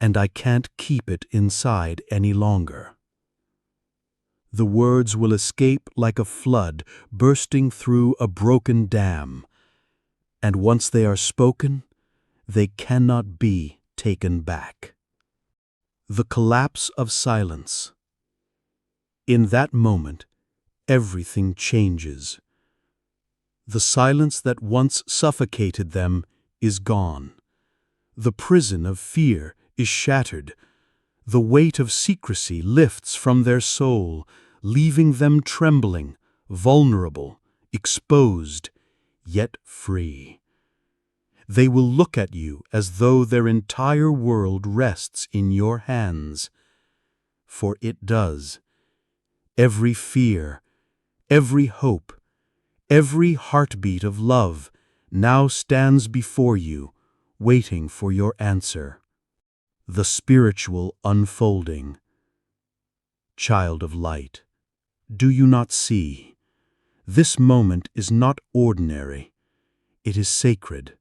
and I can't keep it inside any longer. The words will escape like a flood bursting through a broken dam, and once they are spoken, they cannot be taken back. The collapse of silence. In that moment, everything changes. The silence that once suffocated them is gone. The prison of fear is shattered. The weight of secrecy lifts from their soul, leaving them trembling, vulnerable, exposed, yet free. They will look at you as though their entire world rests in your hands. For it does. Every fear, every hope, every heartbeat of love now stands before you, waiting for your answer. The spiritual unfolding. Child of light, do you not see? This moment is not ordinary. It is sacred.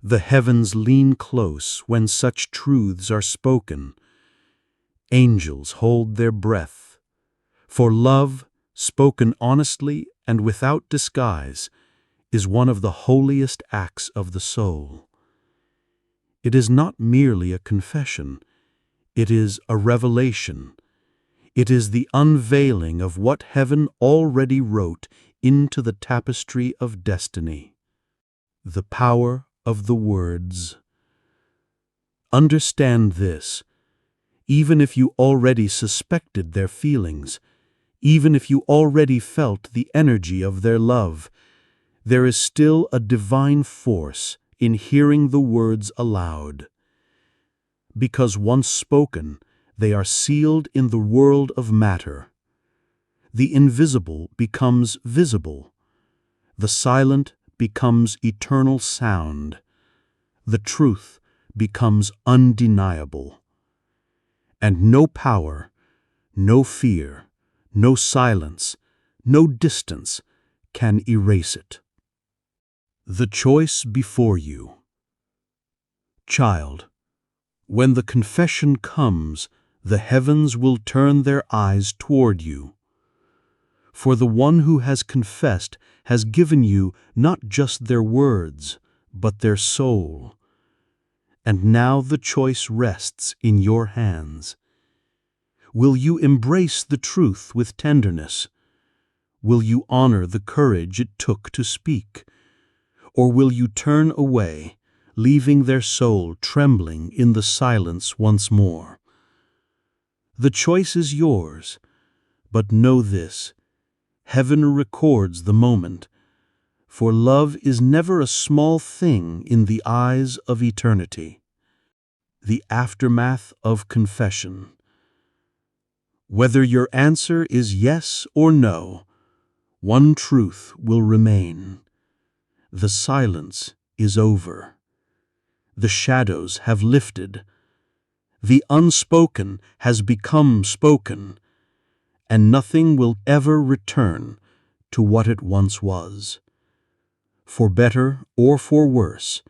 The heavens lean close when such truths are spoken. Angels hold their breath. For love, spoken honestly and without disguise, is one of the holiest acts of the soul. It is not merely a confession. It is a revelation. It is the unveiling of what heaven already wrote into the tapestry of destiny. The power of the words. Understand this. Even if you already suspected their feelings, even if you already felt the energy of their love, there is still a divine force in hearing the words aloud. Because once spoken, they are sealed in the world of matter. The invisible becomes visible. The silent becomes eternal sound. The truth becomes undeniable. And no power, no fear, no silence, no distance can erase it. The choice before you. Child, when the confession comes, the heavens will turn their eyes toward you. For the one who has confessed has given you not just their words, but their soul. And now the choice rests in your hands. Will you embrace the truth with tenderness? Will you honor the courage it took to speak? Or will you turn away, leaving their soul trembling in the silence once more? The choice is yours, but know this: heaven records the moment, for love is never a small thing in the eyes of eternity. The aftermath of confession. Whether your answer is yes or no, one truth will remain. The silence is over. The shadows have lifted. The unspoken has become spoken, and nothing will ever return to what it once was. For better or for worse,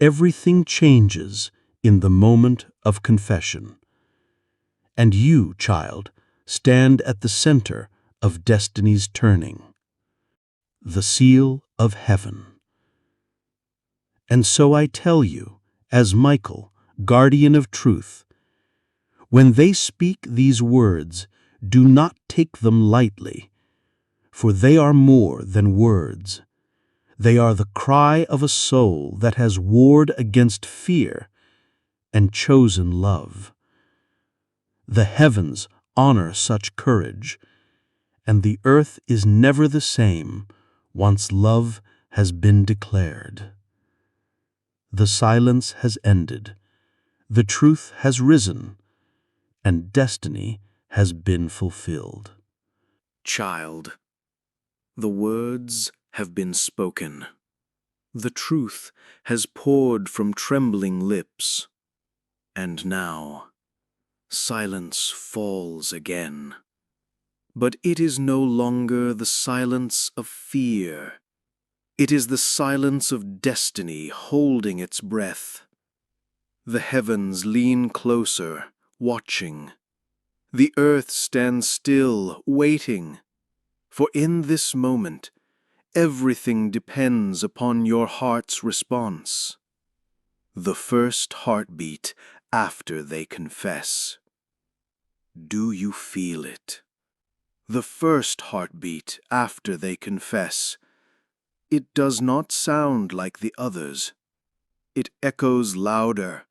everything changes in the moment of confession. And you, child, stand at the center of destiny's turning. The seal of heaven. And so I tell you, as Michael, guardian of truth, when they speak these words, do not take them lightly, for they are more than words. They are the cry of a soul that has warred against fear and chosen love. The heavens honor such courage, and the earth is never the same once love has been declared. The silence has ended, the truth has risen, and destiny has been fulfilled. Child, the words have been spoken. The truth has poured from trembling lips. And now, silence falls again. But it is no longer the silence of fear. It is the silence of destiny holding its breath. The heavens lean closer, watching. The earth stands still, waiting. For in this moment, everything depends upon your heart's response. The first heartbeat after they confess. Do you feel it? The first heartbeat after they confess. It does not sound like the others. It echoes louder,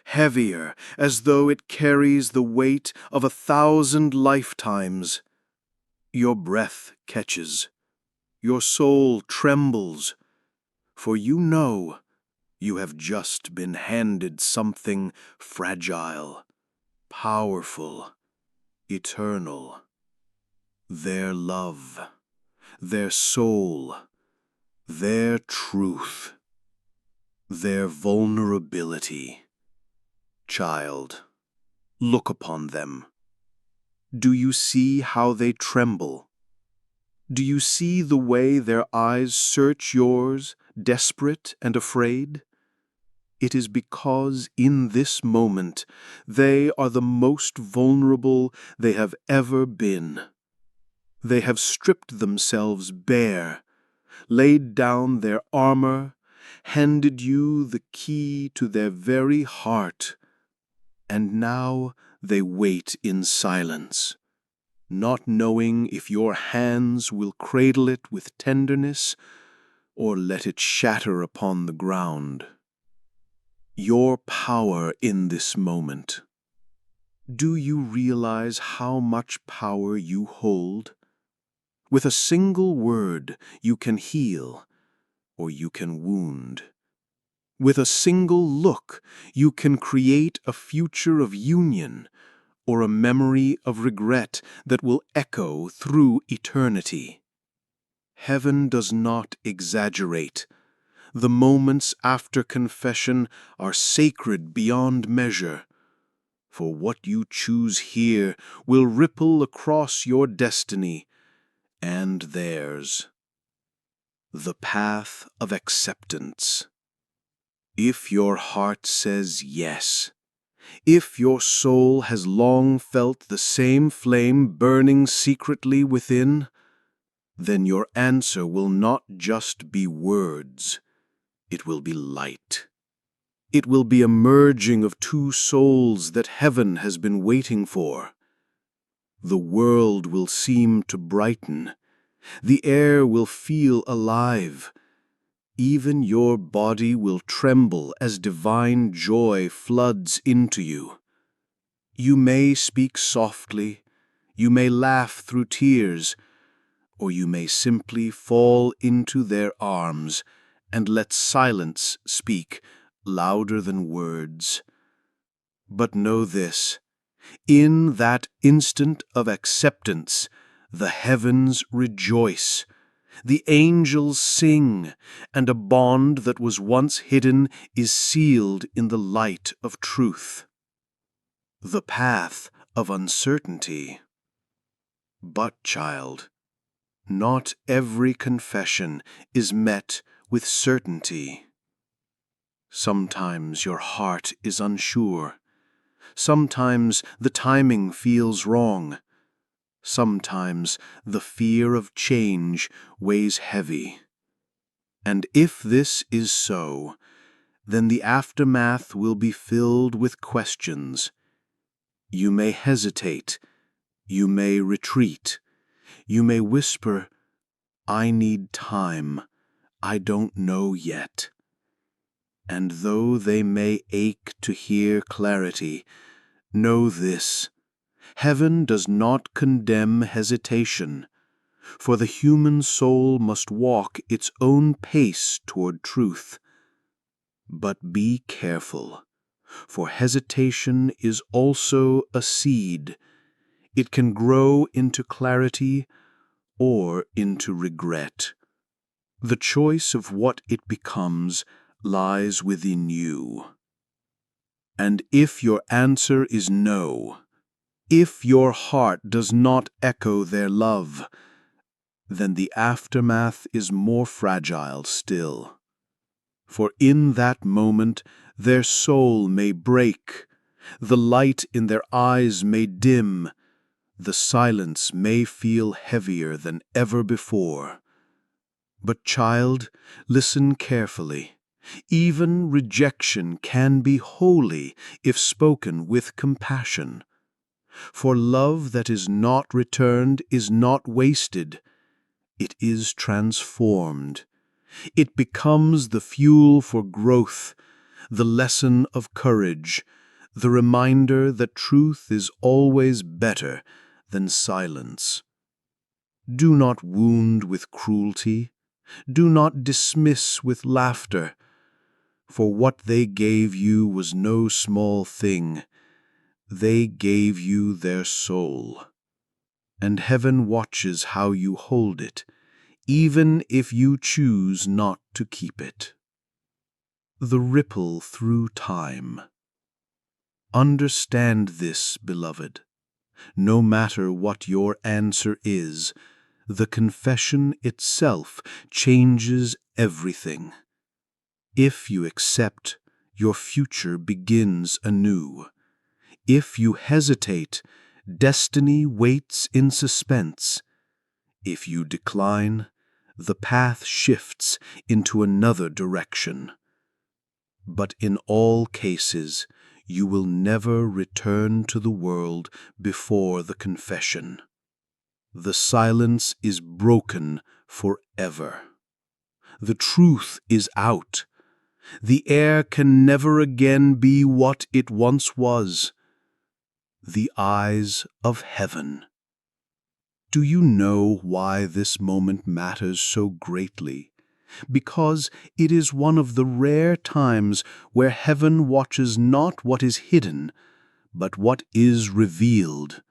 heavier, as though it carries the weight of 1,000 lifetimes. Your breath catches. Your soul trembles. For you know You have just been handed something fragile, powerful, eternal. Their love, their soul, their truth, their vulnerability. Child, look upon them. Do you see how they tremble? Do you see the way their eyes search yours, desperate and afraid? It is because in this moment they are the most vulnerable they have ever been. They have stripped themselves bare, laid down their armor, handed you the key to their very heart, and now they wait in silence, not knowing if your hands will cradle it with tenderness or let it shatter upon the ground. Your power in this moment. Do you realize how much power you hold? With a single word, you can heal, or you can wound. With a single look, you can create a future of union, or a memory of regret that will echo through eternity. Heaven does not exaggerate. The moments after confession are sacred beyond measure, for what you choose here will ripple across your destiny and theirs. The path of acceptance. If your heart says yes, if your soul has long felt the same flame burning secretly within, then your answer will not just be words. It will be light. It will be a merging of two souls that heaven has been waiting for. The world will seem to brighten. The air will feel alive. Even your body will tremble as divine joy floods into you. You may speak softly, you may laugh through tears, or you may simply fall into their arms and let silence speak louder than words. But know this, in that instant of acceptance, the heavens rejoice, the angels sing, and a bond that was once hidden is sealed in the light of truth. The path of uncertainty. But, child, not every confession is met with certainty. Sometimes your heart is unsure. Sometimes the timing feels wrong. Sometimes the fear of change weighs heavy. And if this is so, then the aftermath will be filled with questions. You may hesitate. You may retreat. You may whisper, "I need time. I don't know yet." And though they may ache to hear clarity, know this: heaven does not condemn hesitation, for the human soul must walk its own pace toward truth. But be careful, for hesitation is also a seed. It can grow into clarity or into regret. The choice of what it becomes lies within you. And if your answer is no, if your heart does not echo their love, then the aftermath is more fragile still. For in that moment their soul may break, the light in their eyes may dim, the silence may feel heavier than ever before. But, child, listen carefully. Even rejection can be holy if spoken with compassion. For love that is not returned is not wasted. It is transformed. It becomes the fuel for growth, the lesson of courage, the reminder that truth is always better than silence. Do not wound with cruelty. Do not dismiss with laughter. For what they gave you was no small thing. They gave you their soul. And heaven watches how you hold it, even if you choose not to keep it. The ripple through time. Understand this, beloved. No matter what your answer is, the confession itself changes everything. If you accept, your future begins anew. If you hesitate, destiny waits in suspense. If you decline, the path shifts into another direction. But in all cases, you will never return to the world before the confession. The silence is broken forever. The truth is out. The air can never again be what it once was. The eyes of heaven. Do you know why this moment matters so greatly? Because it is one of the rare times where heaven watches not what is hidden, but what is revealed.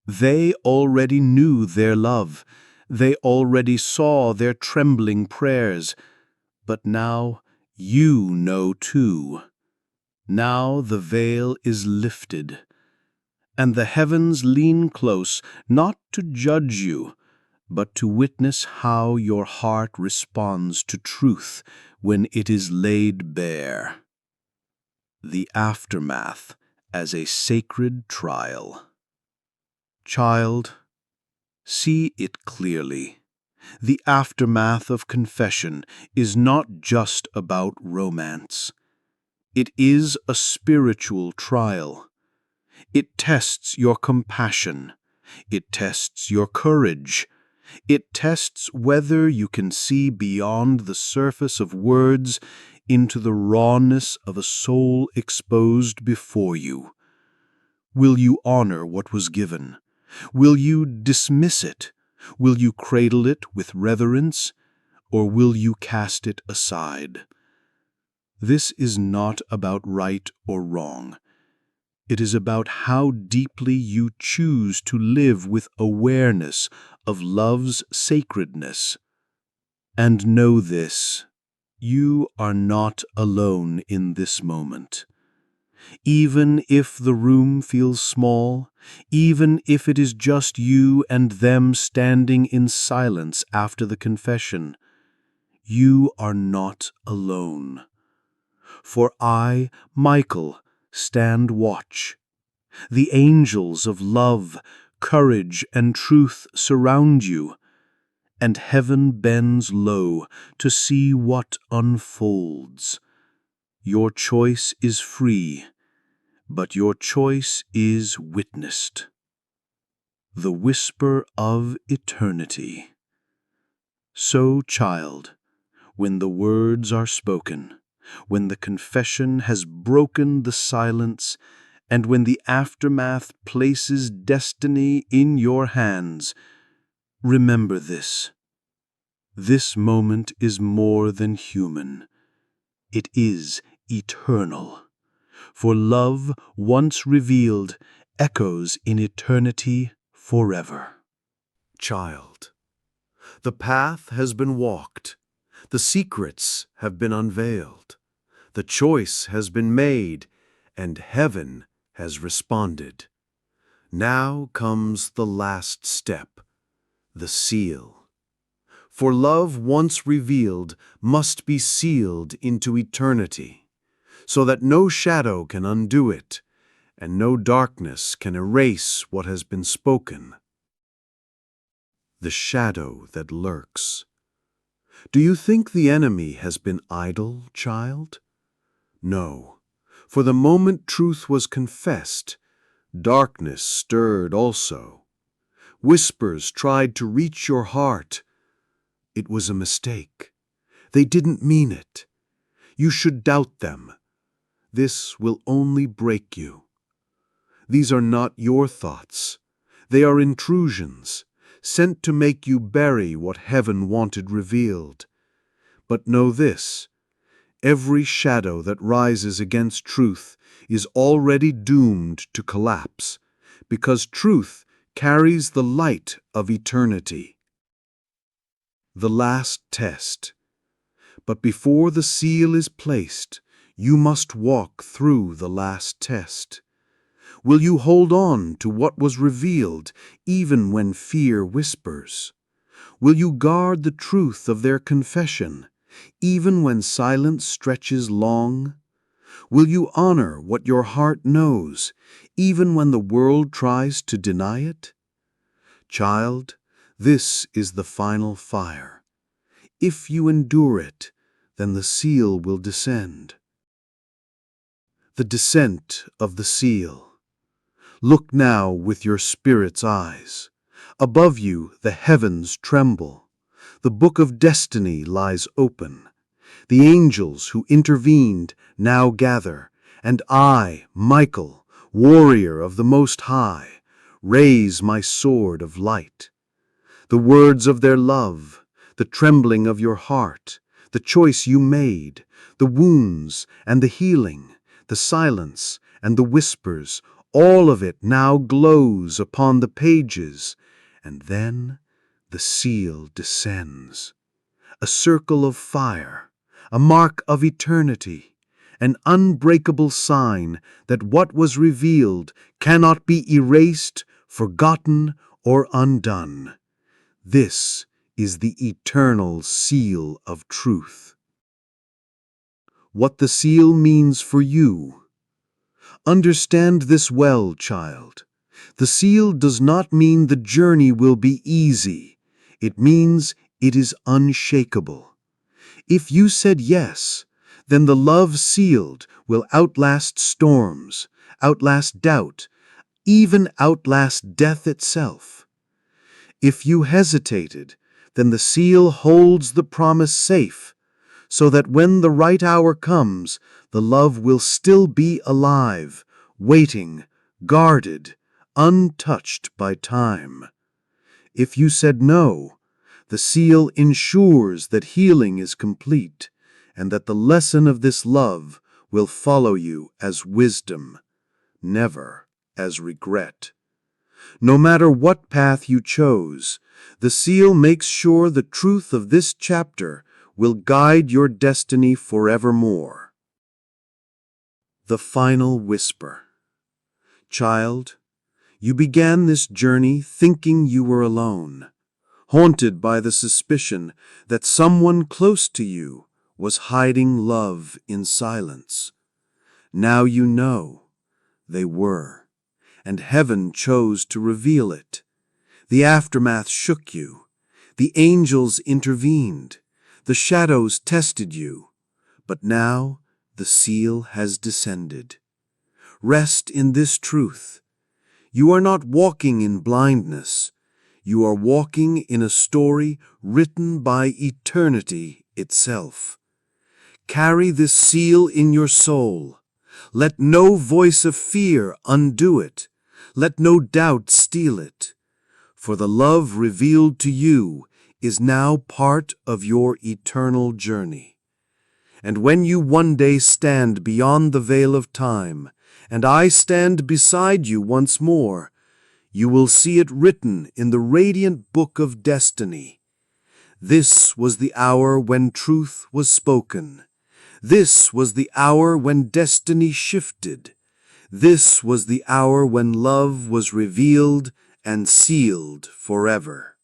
They already knew their love. They already saw their trembling prayers. But now you know too. Now the veil is lifted, and the heavens lean close, not to judge you, but to witness how your heart responds to truth when it is laid bare. The aftermath as a sacred trial. Child, see it clearly. The aftermath of confession is not just about romance. It is a spiritual trial. It tests your compassion. It tests your courage. It tests whether you can see beyond the surface of words into the rawness of a soul exposed before you. Will you honor what was given? Will you dismiss it? Will you cradle it with reverence, or will you cast it aside? This is not about right or wrong. It is about how deeply you choose to live with awareness of love's sacredness. And know this, you are not alone in this moment. Even if the room feels small, even if it is just you and them standing in silence after the confession, you are not alone. For I, Michael, stand watch. The angels of love, courage, and truth surround you, and heaven bends low to see what unfolds. Your choice is free, but your choice is witnessed. The whisper of eternity. So, child, when the words are spoken, when the confession has broken the silence, and when the aftermath places destiny in your hands, remember this. This moment is more than human. It is eternal. For love, once revealed, echoes in eternity forever. Child, the path has been walked. The secrets have been unveiled. The choice has been made, and heaven has responded. Now comes the last step, the seal. For love once revealed must be sealed into eternity, so that no shadow can undo it, and no darkness can erase what has been spoken. The shadow that lurks. Do you think the enemy has been idle, child? No, for the moment truth was confessed, darkness stirred also. Whispers tried to reach your heart. It was a mistake. They didn't mean it. You should doubt them. This will only break you. These are not your thoughts. They are intrusions, sent to make you bury what heaven wanted revealed. But know this, Every shadow that rises against truth is already doomed to collapse, because truth carries the light of eternity. The last test. But before the seal is placed, you must walk through the last test. Will you hold on to what was revealed even when fear whispers? Will you guard the truth of their confession even when silence stretches long? Will you honor what your heart knows even when the world tries to deny it? Child, this is the final fire. If you endure it, then the seal will descend. The descent of the seal. Look now with your spirit's eyes. Above you the heavens tremble. The book of destiny lies open. The angels who intervened now gather, and I, Michael, warrior of the Most High, raise my sword of light. The words of their love, the trembling of your heart, the choice you made, the wounds and the healing, the silence and the whispers, all of it now glows upon the pages, and then the seal descends. A circle of fire, a mark of eternity, an unbreakable sign that what was revealed cannot be erased, forgotten, or undone. This is the eternal seal of truth. What the seal means for you. Understand this well, child. The seal does not mean the journey will be easy. It means it is unshakable. If you said yes, then the love sealed will outlast storms, outlast doubt, even outlast death itself. If you hesitated, then the seal holds the promise safe, so that when the right hour comes, the love will still be alive, waiting, guarded, untouched by time. If you said no, the seal ensures that healing is complete, and that the lesson of this love will follow you as wisdom, never as regret. No matter what path you chose, the seal makes sure the truth of this chapter will guide your destiny forevermore. The final whisper. Child, you began this journey thinking you were alone, haunted by the suspicion that someone close to you was hiding love in silence. Now you know they were, and heaven chose to reveal it. The aftermath shook you. The angels intervened. The shadows tested you. But now the seal has descended. Rest in this truth. You are not walking in blindness. You are walking in a story written by eternity itself. Carry this seal in your soul. Let no voice of fear undo it. Let no doubt steal it. For the love revealed to you is now part of your eternal journey. And when you one day stand beyond the veil of time, and I stand beside you once more, you will see it written in the radiant book of destiny. This was the hour when truth was spoken. This was the hour when destiny shifted. This was the hour when love was revealed and sealed forever.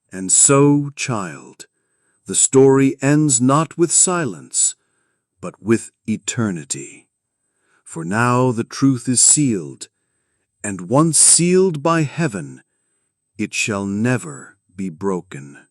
And so, child, the story ends not with silence, but with eternity. For now the truth is sealed, and once sealed by heaven, it shall never be broken.